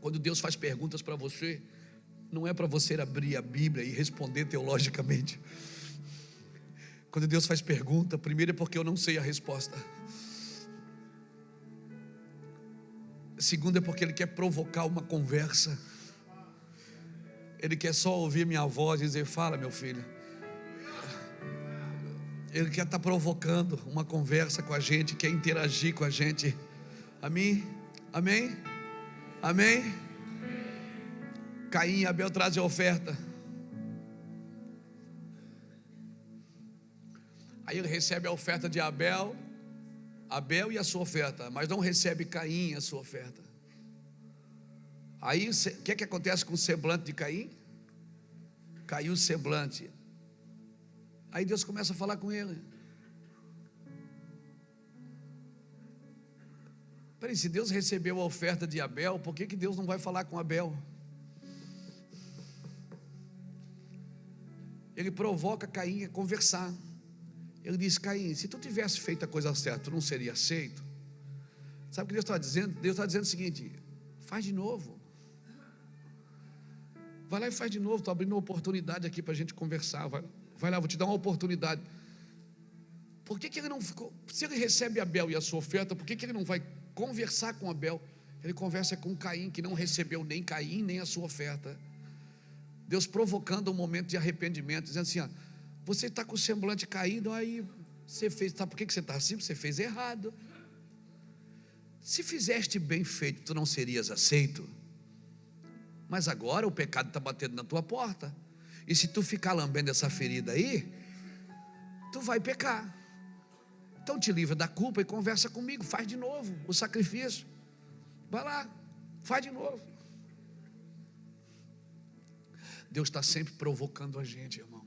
Quando Deus faz perguntas para você, não é para você abrir a Bíblia e responder teologicamente. Quando Deus faz pergunta, primeiro é porque eu não sei a resposta. Segundo é porque Ele quer provocar uma conversa. Ele quer só ouvir minha voz e dizer: fala, meu filho. Ele quer estar provocando uma conversa com a gente, quer interagir com a gente. Amém? Amém? Amém? Caim e Abel trazem a oferta. Aí ele recebe a oferta de Abel e a sua oferta, mas não recebe Caim a sua oferta. Aí o que acontece com o semblante de Caim? Caiu o semblante. Aí Deus começa a falar com ele. Peraí, se Deus recebeu a oferta de Abel, por que Deus não vai falar com Abel? Ele provoca Caim a conversar. Ele diz: Caim, se tu tivesse feito a coisa certa, tu não seria aceito? Sabe o que Deus está dizendo? Deus está dizendo o seguinte: faz de novo. Vai lá e faz de novo. Estou abrindo uma oportunidade aqui para a gente conversar. Vai lá, vou te dar uma oportunidade. Por que ele não ficou? Se ele recebe Abel e a sua oferta, por que ele não vai conversar com Abel? Ele conversa com Caim, que não recebeu nem Caim, nem a sua oferta. Deus provocando um momento de arrependimento, dizendo assim: ó, você está com o semblante caído, aí você fez, tá, por que você está assim? Você fez errado. Se fizeste bem feito, tu não serias aceito. Mas agora o pecado está batendo na tua porta, e se tu ficar lambendo essa ferida aí, tu vai pecar. Então te livra da culpa e conversa comigo, faz de novo o sacrifício. Vai lá, faz de novo. Deus está sempre provocando a gente, irmão.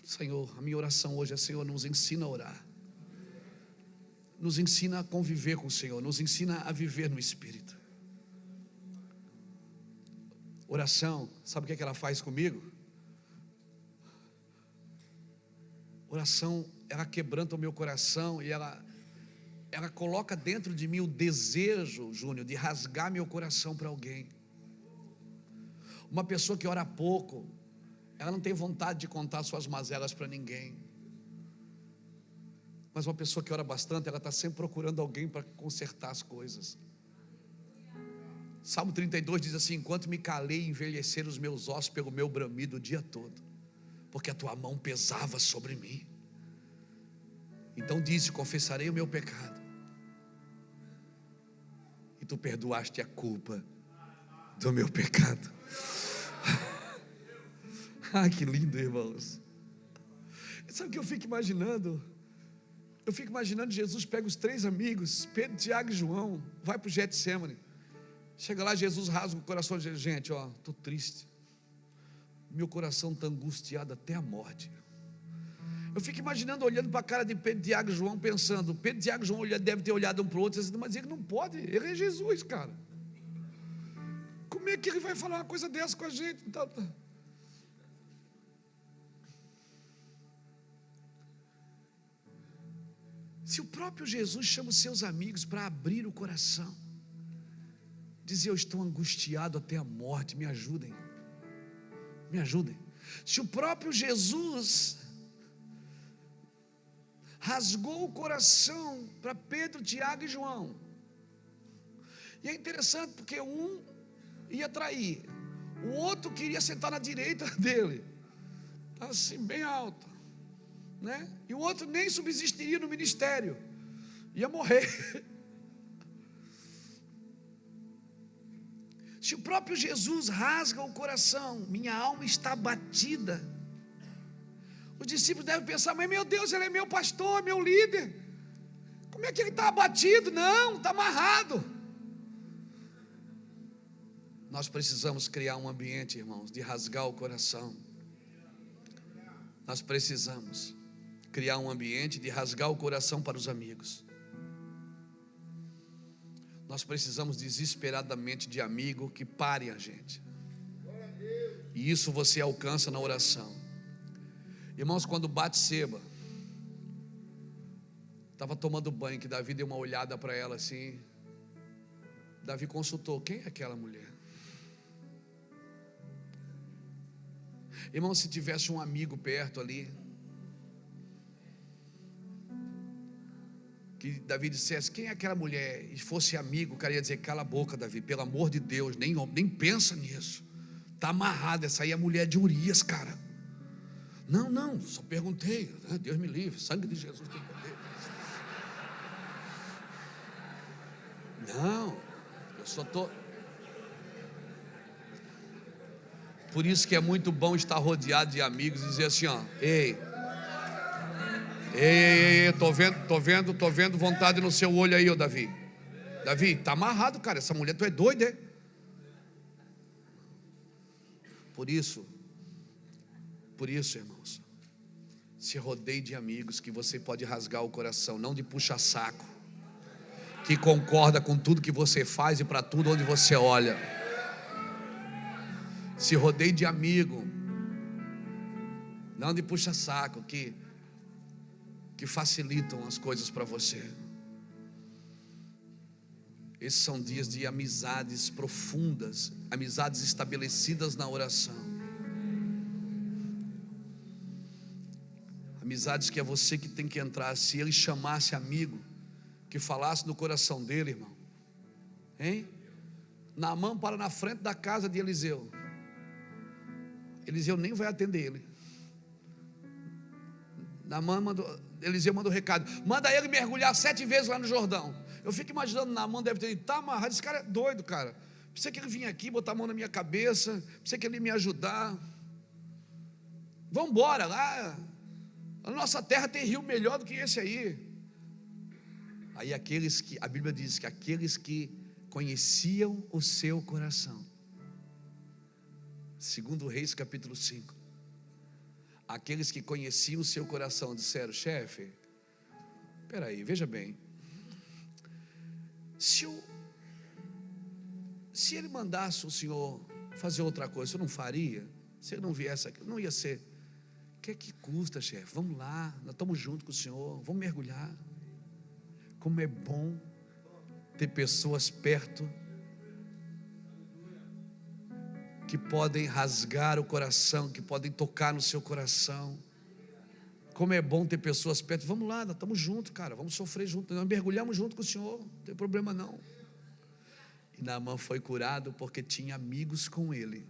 Senhor, a minha oração hoje é: Senhor, nos ensina a orar, nos ensina a conviver com o Senhor, nos ensina a viver no Espírito. Oração, sabe o que ela faz comigo? Oração, ela quebranta o meu coração e ela coloca dentro de mim o desejo, Júnior, de rasgar meu coração para alguém. Uma pessoa que ora pouco, ela não tem vontade de contar suas mazelas para ninguém. Mas uma pessoa que ora bastante, ela está sempre procurando alguém para consertar as coisas. Salmo 32 diz assim: enquanto me calei, envelheceram os meus ossos pelo meu bramido o dia todo, porque a tua mão pesava sobre mim. Então disse: confessarei o meu pecado, e tu perdoaste a culpa do meu pecado. Ah, que lindo, irmãos. Sabe o que eu fico imaginando? Eu fico imaginando Jesus pega os 3 amigos, Pedro, Tiago e João, vai para o Getsemane. Chega lá, Jesus rasga o coração de gente, ó, estou triste, meu coração está angustiado até a morte. Eu fico imaginando, olhando para a cara de Pedro, Tiago e João, pensando: Pedro, Tiago e João devem ter olhado um para o outro, dizendo: mas ele não pode, ele é Jesus, cara. Como é que ele vai falar uma coisa dessa com a gente? Se o próprio Jesus chama os seus amigos para abrir o coração, dizer: eu estou angustiado até a morte, me ajudem, me ajudem. Se o próprio Jesus rasgou o coração para Pedro, Tiago e João, e é interessante porque um ia trair, o outro queria sentar na direita dele, assim bem alto, né? E o outro nem subsistiria no ministério, ia morrer. Se o próprio Jesus rasga o coração, minha alma está abatida, os discípulos devem pensar: mas meu Deus, ele é meu pastor, meu líder, como é que ele está abatido? Não, está amarrado. Nós precisamos criar um ambiente, irmãos, de rasgar o coração. Nós precisamos criar um ambiente de rasgar o coração para os amigos. Nós precisamos desesperadamente de amigo que pare a gente. E isso você alcança na oração. Irmãos, quando Batseba estava tomando banho, que Davi deu uma olhada para ela assim, Davi consultou: quem é aquela mulher? Irmão, se tivesse um amigo perto ali, que Davi dissesse: quem é aquela mulher? E fosse amigo, o cara ia dizer: cala a boca, Davi, pelo amor de Deus, nem pensa nisso, está amarrada, essa aí é a mulher de Urias, cara. Não, só perguntei, né? Deus me livre, sangue de Jesus tem poder. Não, eu só estou. Por isso que é muito bom estar rodeado de amigos e dizer assim: ó, ei, tô vendo vontade no seu olho aí, ô Davi. Davi, tá amarrado, cara, essa mulher, tu é doido, é? Por isso, irmãos, se rodeie de amigos que você pode rasgar o coração, não de puxa-saco, que concorda com tudo que você faz e para tudo onde você olha. Se rodeie de amigo, não de puxa-saco, que facilitam as coisas para você. Esses são dias de amizades profundas, amizades estabelecidas na oração. Amizades que é você que tem que entrar. Se ele chamasse amigo, que falasse no coração dele, irmão, hein? Naamã para na frente da casa de Eliseu. Eliseu nem vai atender ele. Eliseu mandou recado: manda ele mergulhar 7 vezes lá no Jordão. Eu fico imaginando, Naamã deve ter dito: tá amarrado, esse cara é doido, cara. Precisa que ele vinha aqui, botar a mão na minha cabeça, precisa que ele me ajudar. Vamos embora lá. A nossa terra tem rio melhor do que esse aí. Aí a Bíblia diz que aqueles que conheciam o seu coração, segundo Reis capítulo 5, aqueles que conheciam o seu coração disseram: chefe, peraí, veja bem, se ele mandasse o senhor fazer outra coisa, o senhor não faria? Se ele não viesse aqui, não ia ser. O que é que custa, chefe? Vamos lá, nós estamos juntos com o senhor, vamos mergulhar. Como é bom ter pessoas perto que podem rasgar o coração, que podem tocar no seu coração. Como é bom ter pessoas perto. Vamos lá, nós estamos juntos, cara, vamos sofrer juntos, nós mergulhamos junto com o senhor, não tem problema não. E Naamã foi curado porque tinha amigos com ele.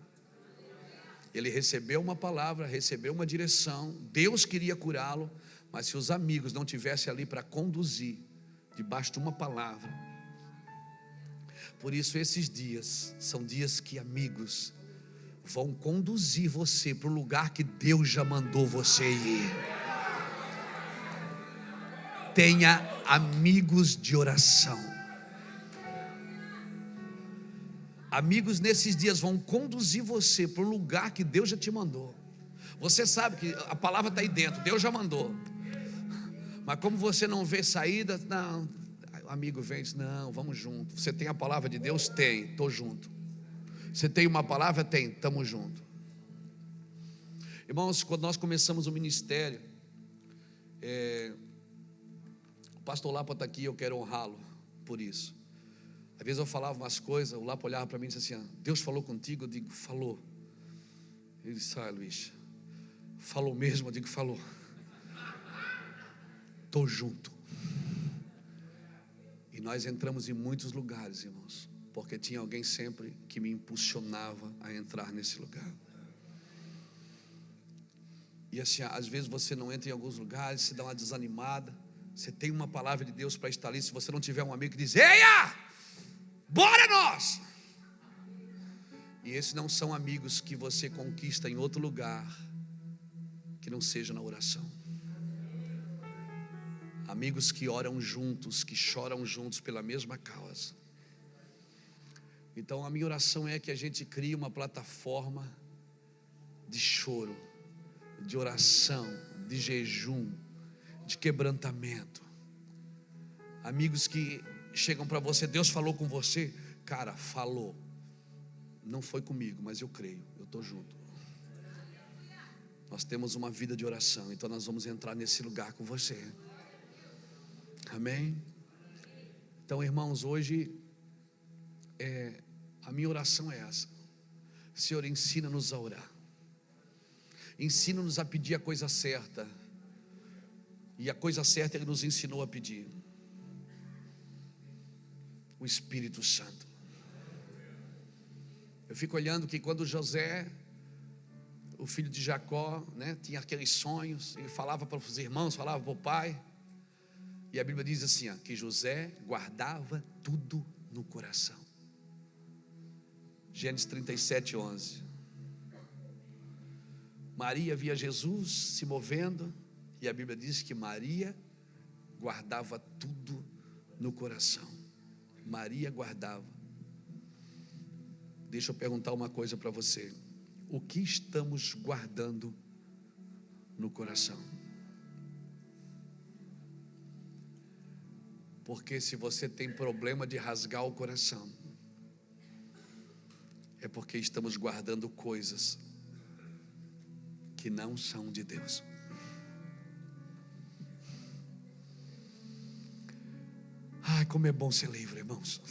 Ele recebeu uma palavra, recebeu uma direção, Deus queria curá-lo, mas se os amigos não tivessem ali para conduzir, debaixo de uma palavra. Por isso esses dias são dias que amigos vão conduzir você para o lugar que Deus já mandou você ir. Tenha amigos de oração. Amigos nesses dias vão conduzir você para o lugar que Deus já te mandou. Você sabe que a palavra está aí dentro, Deus já mandou. Mas como você não vê saída, não, o amigo vem e diz: não, vamos junto. Você tem a palavra de Deus? Tem, estou junto. Você tem uma palavra? Tem, estamos juntos. Irmãos, quando nós começamos o ministério, o pastor Lapa está aqui, eu quero honrá-lo por isso. Às vezes eu falava umas coisas, o Lapa olhava para mim e disse assim: Deus falou contigo? Eu digo: falou. Ele disse: Luiz, falou mesmo? Eu digo: falou. Estou junto. E nós entramos em muitos lugares, irmãos, porque tinha alguém sempre que me impulsionava a entrar nesse lugar. E assim, às vezes você não entra em alguns lugares, se dá uma desanimada, você tem uma palavra de Deus para estar ali. Se você não tiver um amigo que diz: eia, bora nós! E esses não são amigos que você conquista em outro lugar que não seja na oração. Amigos que oram juntos, que choram juntos pela mesma causa. Então a minha oração é que a gente crie uma plataforma de choro, de oração, de jejum, de quebrantamento. Amigos que chegam para você: Deus falou com você? Cara, falou. Não foi comigo, mas eu creio, eu estou junto. Nós temos uma vida de oração, então nós vamos entrar nesse lugar com você. Amém? Então, irmãos, hoje a minha oração é essa: Senhor, ensina-nos a orar, ensina-nos a pedir a coisa certa, e a coisa certa Ele nos ensinou a pedir: o Espírito Santo. Eu fico olhando que quando José, o filho de Jacó, tinha aqueles sonhos, ele falava para os irmãos, falava para o pai. E a Bíblia diz assim, que José guardava tudo no coração. Gênesis 37, 11. Maria via Jesus se movendo, e a Bíblia diz que Maria guardava tudo no coração. Maria guardava. Deixa eu perguntar uma coisa para você: o que estamos guardando no coração? Porque se você tem problema de rasgar o coração, é porque estamos guardando coisas que não são de Deus. Ai, como é bom ser livre, irmãos.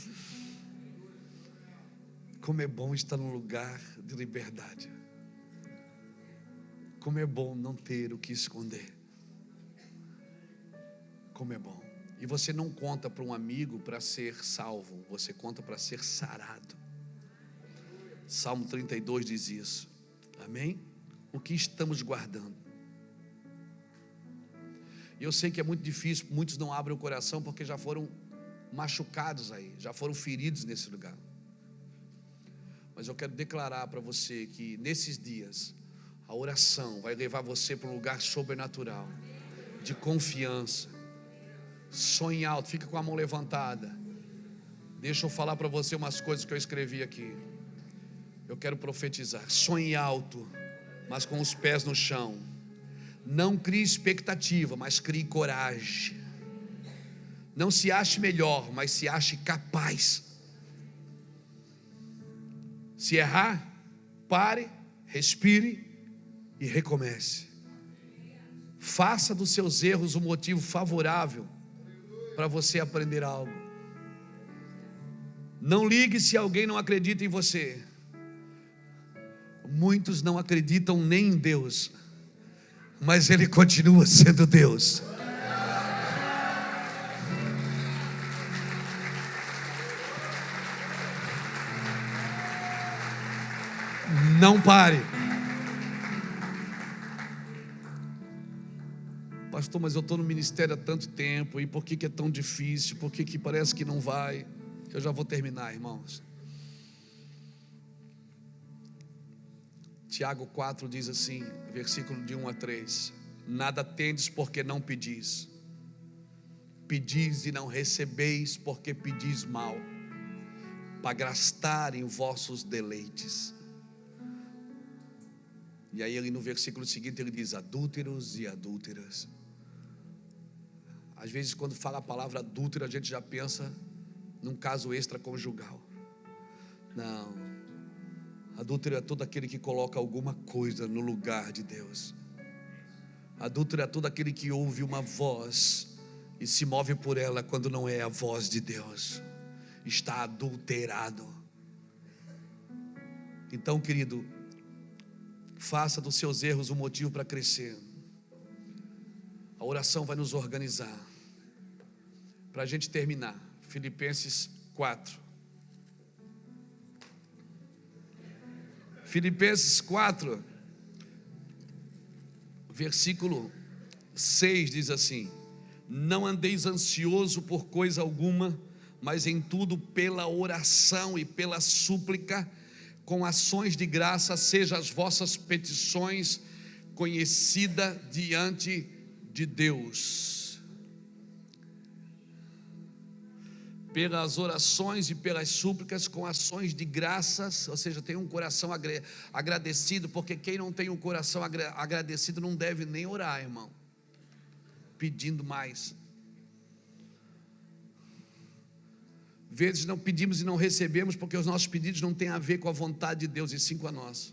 Como é bom estar num lugar de liberdade. Como é bom não ter o que esconder. Como é bom. E você não conta para um amigo para ser salvo, você conta para ser sarado. Salmo 32 diz isso. Amém? O que estamos guardando? E eu sei que é muito difícil, muitos não abrem o coração porque já foram machucados aí, já foram feridos nesse lugar. Mas eu quero declarar para você que nesses dias a oração vai levar você para um lugar sobrenatural, de confiança. Sonhe alto, fica com a mão levantada. Deixa eu falar para você umas coisas que eu escrevi aqui. Eu quero profetizar. Sonhe alto, mas com os pés no chão. Não crie expectativa, mas crie coragem. Não se ache melhor, mas se ache capaz. Se errar, pare, respire e recomece. Faça dos seus erros um motivo favorável para você aprender algo. Não ligue se alguém não acredita em você. Muitos não acreditam nem em Deus, mas Ele continua sendo Deus. Não pare. Pastor, mas eu estou no ministério há tanto tempo, e por que é tão difícil? Por que parece que não vai? Eu já vou terminar, irmãos. Tiago 4 diz assim, versículo de 1 a 3: nada tendes porque não pedis. Pedis e não recebeis porque pedis mal, para gastar em vossos deleites. E aí ele no versículo seguinte ele diz: adúlteros e adúlteras. Às vezes quando fala a palavra adúltero, a gente já pensa num caso extraconjugal. Não, adúltero é todo aquele que coloca alguma coisa no lugar de Deus. Adúltero é todo aquele que ouve uma voz e se move por ela quando não é a voz de Deus. Está adulterado. Então, querido, faça dos seus erros um motivo para crescer. A oração vai nos organizar. Para a gente terminar, Filipenses 4. Filipenses 4, versículo 6 diz assim: não andeis ansioso por coisa alguma, mas em tudo pela oração e pela súplica, com ações de graça, sejam as vossas petições conhecidas diante de Deus. Pelas orações e pelas súplicas, com ações de graças, ou seja, tem um coração agradecido, porque quem não tem um coração agradecido não deve nem orar, irmão, pedindo mais. Vezes não pedimos e não recebemos porque os nossos pedidos não têm a ver com a vontade de Deus, e sim com a nossa.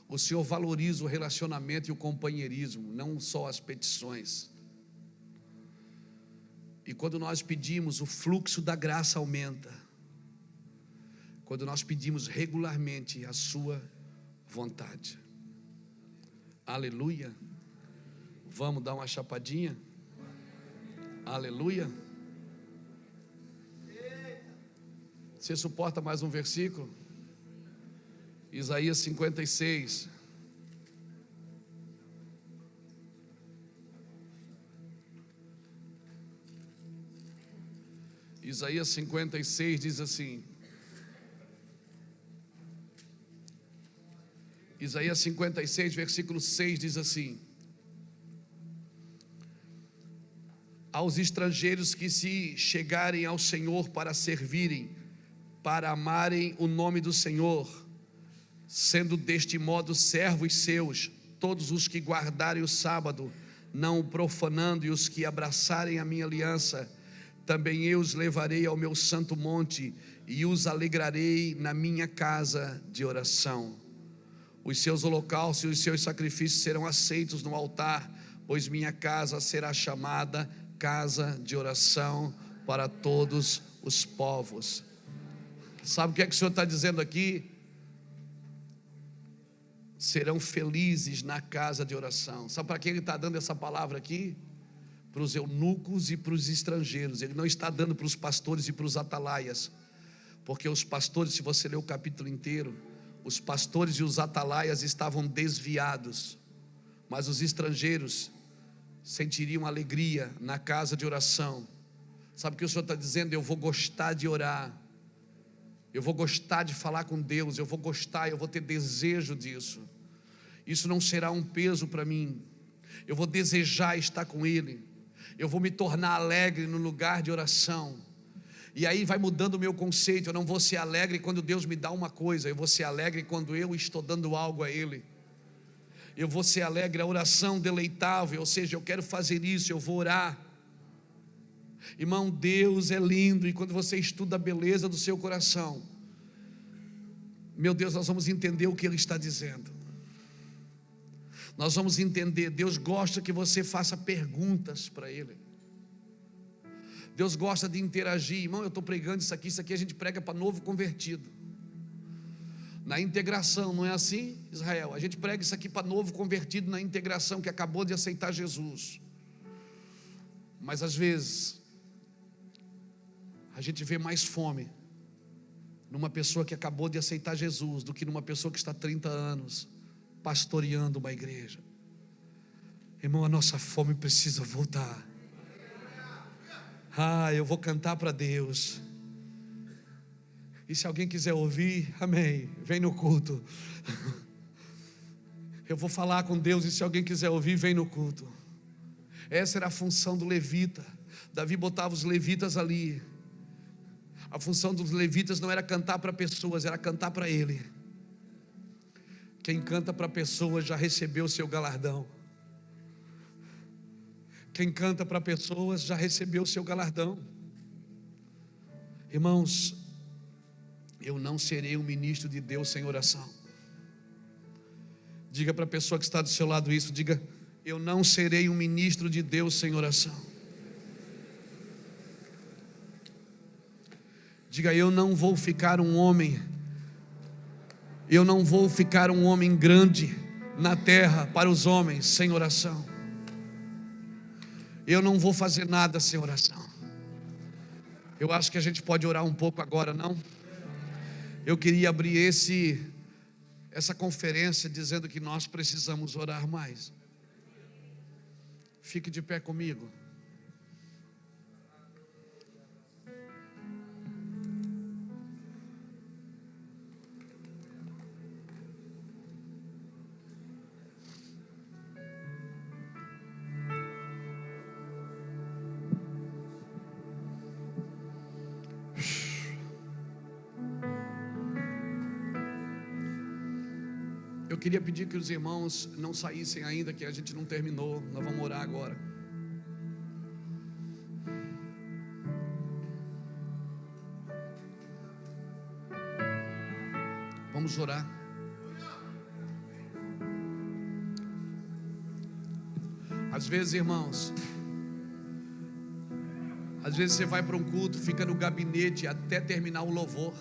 O Senhor valoriza o relacionamento e o companheirismo, não só as petições. E quando nós pedimos, o fluxo da graça aumenta. Quando nós pedimos regularmente a sua vontade. Aleluia. Vamos dar uma chapadinha? Aleluia. Você suporta mais um versículo? Isaías 56. Isaías 56 diz assim. Isaías 56, versículo 6 diz assim: aos estrangeiros que se chegarem ao Senhor para servirem, para amarem o nome do Senhor, sendo deste modo servos seus, todos os que guardarem o sábado, não o profanando, e os que abraçarem a minha aliança, também eu os levarei ao meu santo monte, e os alegrarei na minha casa de oração. Os seus holocaustos e os seus sacrifícios serão aceitos no altar, pois minha casa será chamada casa de oração para todos os povos. Sabe o que é que o Senhor está dizendo aqui? Serão felizes na casa de oração. Sabe para que Ele está dando essa palavra aqui? para os eunucos e para os estrangeiros. Ele não está dando para os pastores e para os atalaias, porque os pastores, se você ler o capítulo inteiro, os pastores e os atalaias estavam desviados, mas os estrangeiros sentiriam alegria na casa de oração. Sabe o que o Senhor está dizendo? Eu vou gostar de orar, eu vou gostar de falar com Deus, eu vou ter desejo disso. Isso não será um peso para mim, eu vou desejar estar com Ele, eu vou me tornar alegre no lugar de oração. E aí vai mudando o meu conceito. Eu não vou ser alegre quando Deus me dá uma coisa, eu vou ser alegre quando eu estou dando algo a Ele. Eu vou ser alegre, a oração deleitável, ou seja, eu quero fazer isso, eu vou orar. Irmão, Deus é lindo, e quando você estuda a beleza do seu coração, meu Deus, nós vamos entender o que Ele está dizendo. Nós vamos entender. Deus gosta que você faça perguntas para Ele. Deus gosta de interagir. Irmão, eu estou pregando isso aqui a gente prega para novo convertido. Na integração, não é assim, Israel? A gente prega isso aqui para novo convertido na integração, que acabou de aceitar Jesus. Mas às vezes a gente vê mais fome numa pessoa que acabou de aceitar Jesus do que numa pessoa que está há 30 anos pastoreando uma igreja. Irmão, a nossa fome precisa voltar. Eu vou cantar para Deus. E se alguém quiser ouvir, amém, vem no culto. Eu vou falar com Deus, e se alguém quiser ouvir, vem no culto. Essa era a função do levita. Davi botava os levitas ali. A função dos levitas não era cantar para pessoas, era cantar para Ele. Quem canta para pessoas já recebeu o seu galardão. Quem canta para pessoas já recebeu o seu galardão. Irmãos, eu não serei um ministro de Deus sem oração. Diga para a pessoa que está do seu lado isso, diga: eu não serei um ministro de Deus sem oração. Diga: eu não vou ficar um homem grande na terra para os homens sem oração. Eu não vou fazer nada sem oração. Eu acho que a gente pode orar um pouco agora, não? Eu queria abrir essa conferência dizendo que nós precisamos orar mais. Fique de pé comigo. Eu queria pedir que os irmãos não saíssem ainda, que a gente não terminou. Nós vamos orar agora. Vamos orar. Às vezes, irmãos, às vezes você vai para um culto, fica no gabinete até terminar o louvor.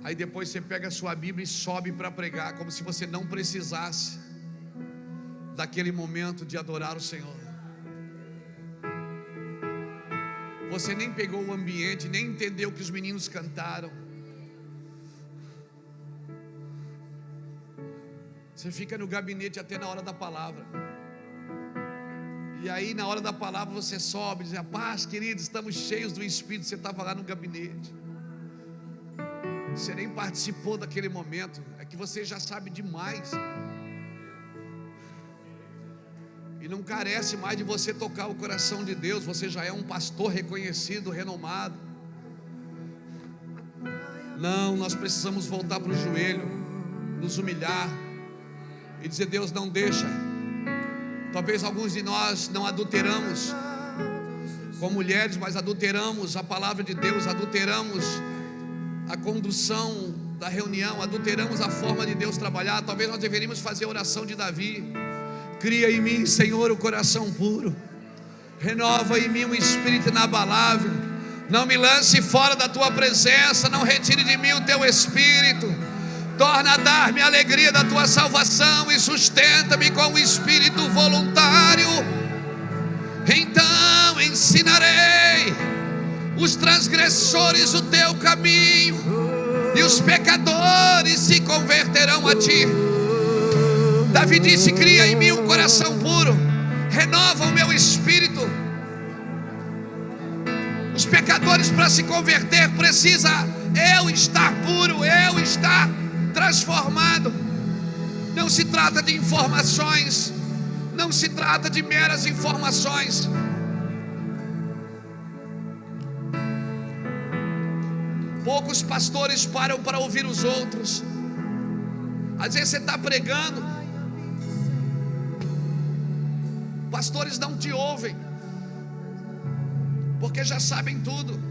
Aí depois você pega a sua Bíblia e sobe para pregar, como se você não precisasse daquele momento de adorar o Senhor. Você nem pegou o ambiente, nem entendeu o que os meninos cantaram. Você fica no gabinete até na hora da palavra. E aí na hora da palavra você sobe e diz: a paz, queridos, estamos cheios do Espírito. Você estava lá no gabinete. Você nem participou daquele momento. É que você já sabe demais. E não carece mais de você tocar o coração de Deus. Você já é um pastor reconhecido, renomado. Não, nós precisamos voltar para o joelho, nos humilhar e dizer: Deus, não deixa. Talvez alguns de nós não adulteramos com mulheres, mas adulteramos a palavra de Deus, adulteramos a condução da reunião, adulteramos a forma de Deus trabalhar. Talvez nós deveríamos fazer a oração de Davi: cria em mim, Senhor, o coração puro, renova em mim um espírito inabalável, não me lance fora da tua presença, não retire de mim o teu espírito. Torna a dar-me a alegria da tua salvação e sustenta-me com o espírito voluntário. Então ensinarei os transgressores o teu caminho, e os pecadores se converterão a ti. Davi disse: cria em mim um coração puro, renova o meu espírito. Os pecadores, para se converter, precisa eu estar puro, eu estar transformado. Não se trata de informações, não se trata de meras informações. Poucos pastores param para ouvir os outros. Às vezes você está pregando, pastores não te ouvem, porque já sabem tudo.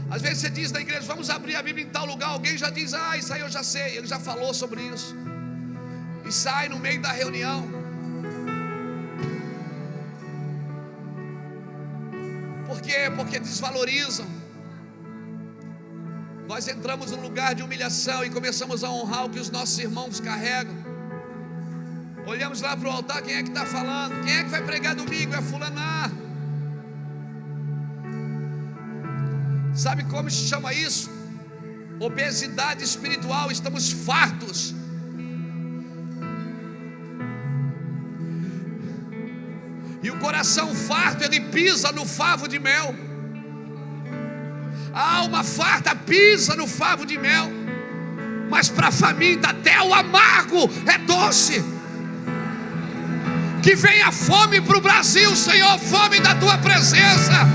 Às vezes você diz na igreja: vamos abrir a Bíblia em tal lugar. Alguém já diz: ah, isso aí eu já sei, ele já falou sobre isso. E sai no meio da reunião. Por quê? Porque desvalorizam. Nós entramos num lugar de humilhação e começamos a honrar o que os nossos irmãos carregam. Olhamos lá para o altar: quem é que está falando? Quem é que vai pregar domingo? É fulana. Sabe como se chama isso? Obesidade espiritual. Estamos fartos. E o coração farto, ele pisa no favo de mel. A alma farta pisa no favo de mel, mas para a faminta até o amargo é doce. Que venha fome para o Brasil, Senhor, fome da tua presença,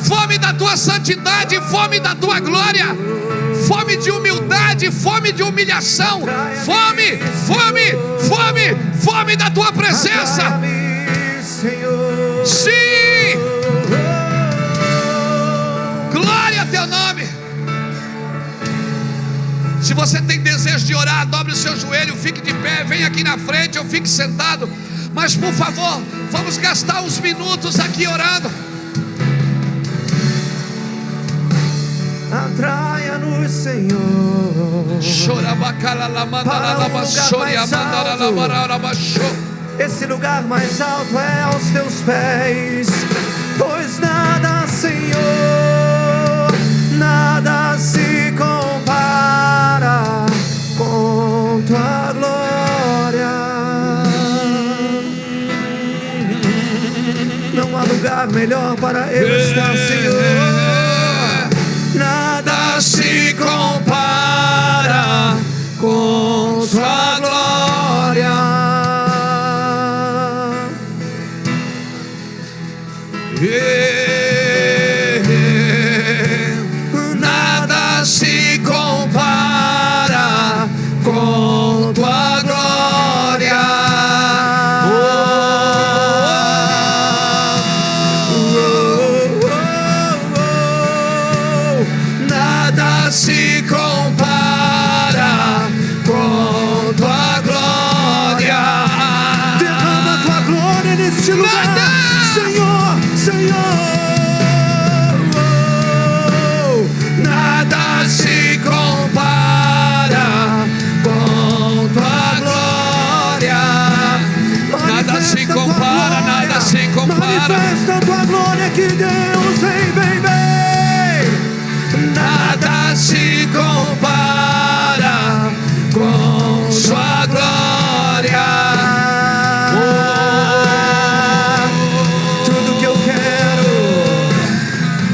fome da tua santidade, fome da tua glória, fome de humildade, fome de humilhação, fome, fome, fome, fome da tua presença. Sim, glória a teu nome. Se você tem desejo de orar, dobre o seu joelho, fique de pé, venha aqui na frente ou fique sentado. Mas por favor, vamos gastar uns minutos aqui orando. Atraia-nos, Senhor, esse lugar mais alto é aos teus pés, pois nada, Senhor, nada se compara com tua glória. Não há lugar melhor para eu estar, Senhor. Nada se compara com tua glória. Nada se compara com tua glória. Nada se compara com tua glória. Derrama tua glória neste lugar, Senhor, Senhor. Nada se compara com tua glória. Nada se compara, nada se compara. Manifesta a tua glória, que Deus vem, vem, vem. Nada se compara com sua glória.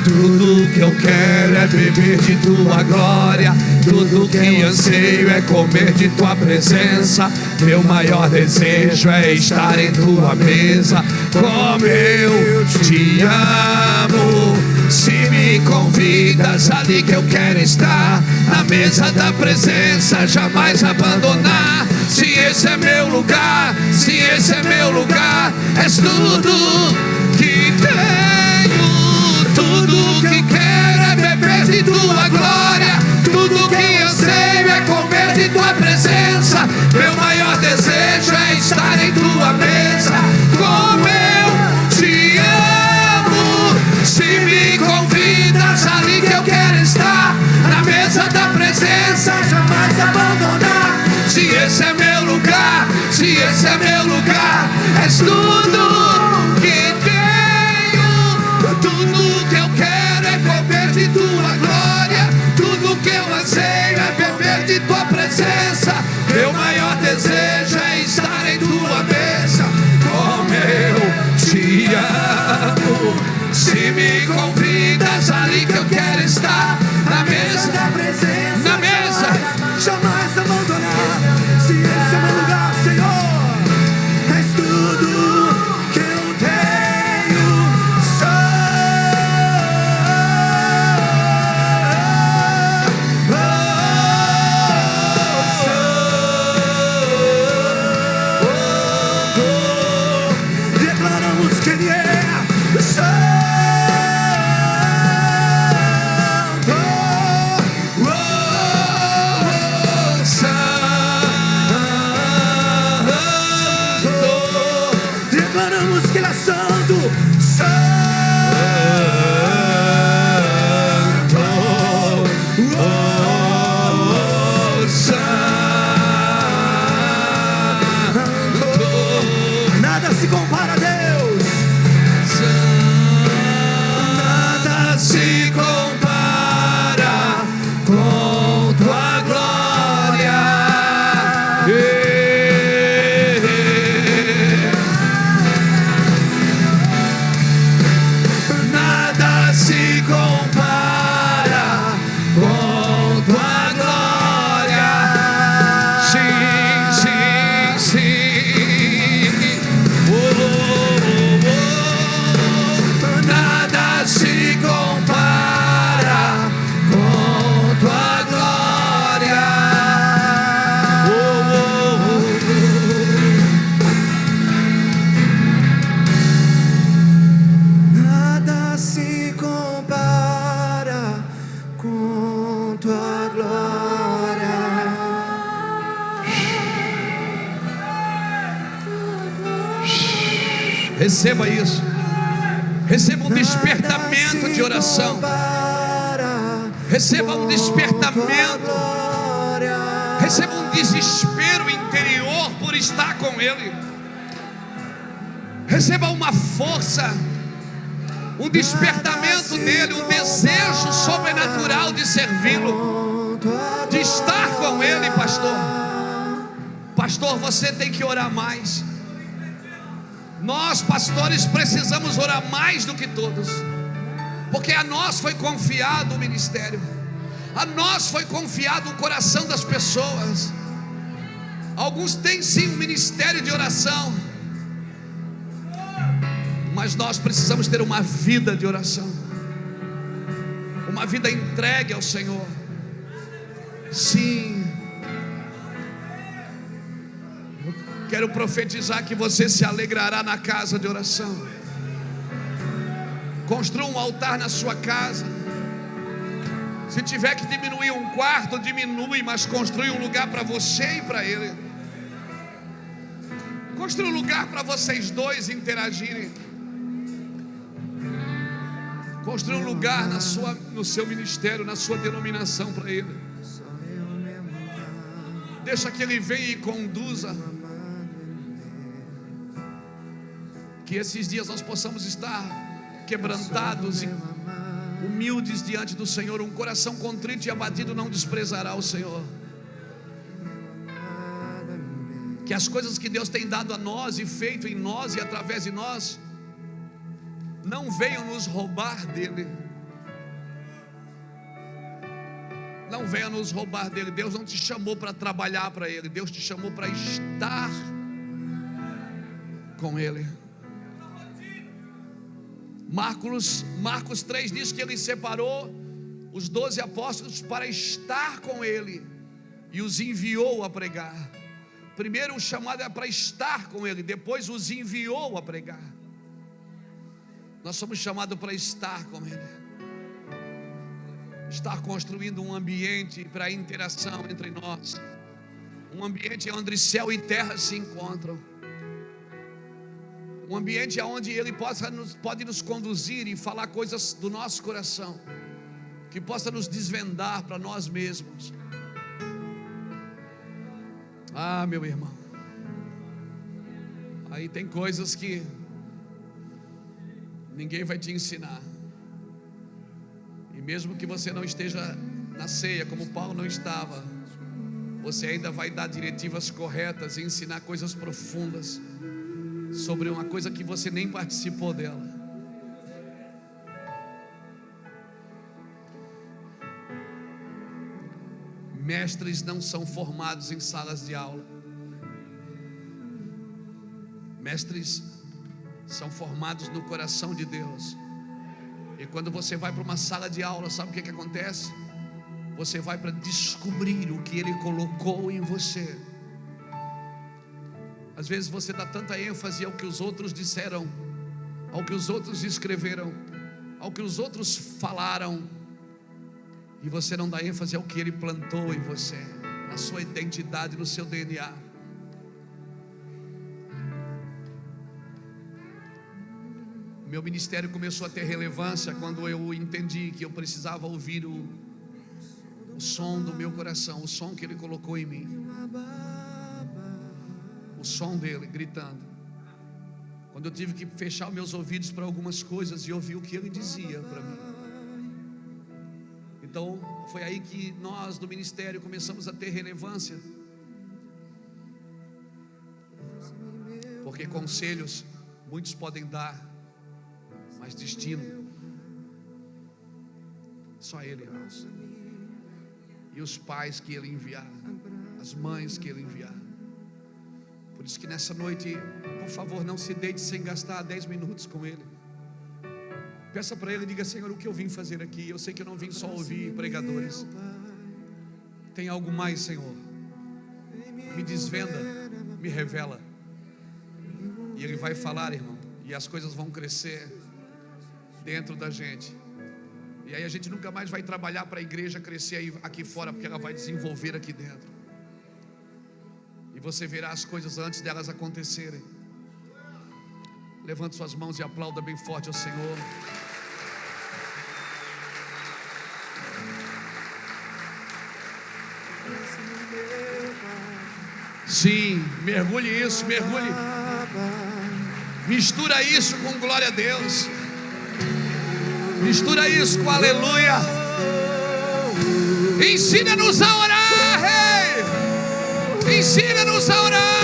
Tudo que eu quero é beber de tua glória. Tudo que anseio é comer de tua presença. Meu maior desejo é estar em tua mesa. Como eu te amo, se me convidas, ali que eu quero estar, na mesa da presença, jamais abandonar. Se esse é meu lugar, se esse é meu lugar, és tudo que tenho. Tudo que quero é beber de tua glória. Tudo que anseio é comer de tua presença. Meu maior desejo é estar em tua mesa. Como eu te amo, se me convidas, ali que eu quero estar, na mesa da presença, jamais abandonar. esse é meu lugar, se esse é meu lugar, és tudo que tenho. Tudo que eu quero é comer de tua glória, tudo que eu anseio é beber de tua presença. Meu maior desejo é estar em tua mesa. Como eu te amo, se me convidas ali que eu quero estar, na mesa da presença, na mesa, jamais abandonar. Se esse é meu lugar, Senhor, és tudo que eu tenho. Declaramos que Ele é santo. Declaramos que Ele é santo, nada se compara a Deus. Nada se compara com tua glória. Nada se compara com tua glória. Sim, sim, sim. Nada se compara com tua glória. Nada se compara com tua glória. receba isso. Receba um despertamento de oração. Receba um despertamento. Receba um desespero interior por estar com Ele. Receba uma força, um despertamento nele, um desejo sobrenatural de servi-lo, de estar com Ele, pastor. Pastor, você tem que orar mais. Nós, pastores, precisamos orar mais do que todos, porque a nós foi confiado o ministério, a nós foi confiado o coração das pessoas. Alguns têm sim um ministério de oração, mas nós precisamos ter uma vida de oração, uma vida entregue ao Senhor. Sim. Quero profetizar que você se alegrará na casa de oração. Construa um altar na sua casa. Se tiver que diminuir um quarto, diminui, mas construa um lugar para você e para ele. Construa um lugar para vocês dois interagirem. Construa um lugar no seu ministério, na sua denominação para ele. Deixa que ele venha e conduza. Que esses dias nós possamos estar quebrantados e humildes diante do Senhor. Um coração contrito e abatido não desprezará o Senhor. Que as coisas que Deus tem dado a nós e feito em nós e através de nós não venham nos roubar dele. Não venham nos roubar dele. Deus não te chamou para trabalhar para ele. Deus te chamou para estar com ele. Marcos 3 diz que ele separou os 12 apóstolos para estar com ele e os enviou a pregar. Primeiro o chamado é para estar com ele, depois os enviou a pregar. Nós somos chamados para estar com ele, estar construindo um ambiente para a interação entre nós, um ambiente onde céu e terra se encontram, um ambiente onde Ele pode nos conduzir e falar coisas do nosso coração, que possa nos desvendar para nós mesmos. Ah, meu irmão, aí tem coisas que ninguém vai te ensinar. E mesmo que você não esteja na ceia, como Paulo não estava, você ainda vai dar diretivas corretas e ensinar coisas profundas sobre uma coisa que você nem participou dela. Mestres não são formados em salas de aula. Mestres são formados no coração de Deus. E quando você vai para uma sala de aula, sabe o que acontece? Você vai para descobrir o que Ele colocou em você. Às vezes você dá tanta ênfase ao que os outros disseram, ao que os outros escreveram, ao que os outros falaram, e você não dá ênfase ao que Ele plantou em você, na sua identidade, no seu DNA. Meu ministério começou a ter relevância quando eu entendi que eu precisava ouvir o som do meu coração, o som que Ele colocou em mim, o som dele gritando. Quando eu tive que fechar os meus ouvidos para algumas coisas e ouvir o que Ele dizia para mim. Então foi aí que nós do ministério começamos a ter relevância, porque conselhos muitos podem dar, mas destino só Ele. E os pais que Ele enviar, as mães que Ele enviar. Por isso que nessa noite, por favor, não se deite sem gastar 10 minutos com Ele. Peça para Ele e diga: Senhor, o que eu vim fazer aqui? Eu sei que eu não vim só ouvir pregadores. Tem algo mais, Senhor. Me desvenda, me revela. E Ele vai falar, irmão, e as coisas vão crescer dentro da gente. E aí a gente nunca mais vai trabalhar para a igreja crescer aí, aqui fora, porque ela vai desenvolver aqui dentro. E você verá as coisas antes delas acontecerem. Levante suas mãos e aplauda bem forte ao Senhor. Sim, mergulhe isso, mergulhe. Mistura isso com glória a Deus. Mistura isso com aleluia. Ensina-nos a orar, Rei. Ensina-nos a orar.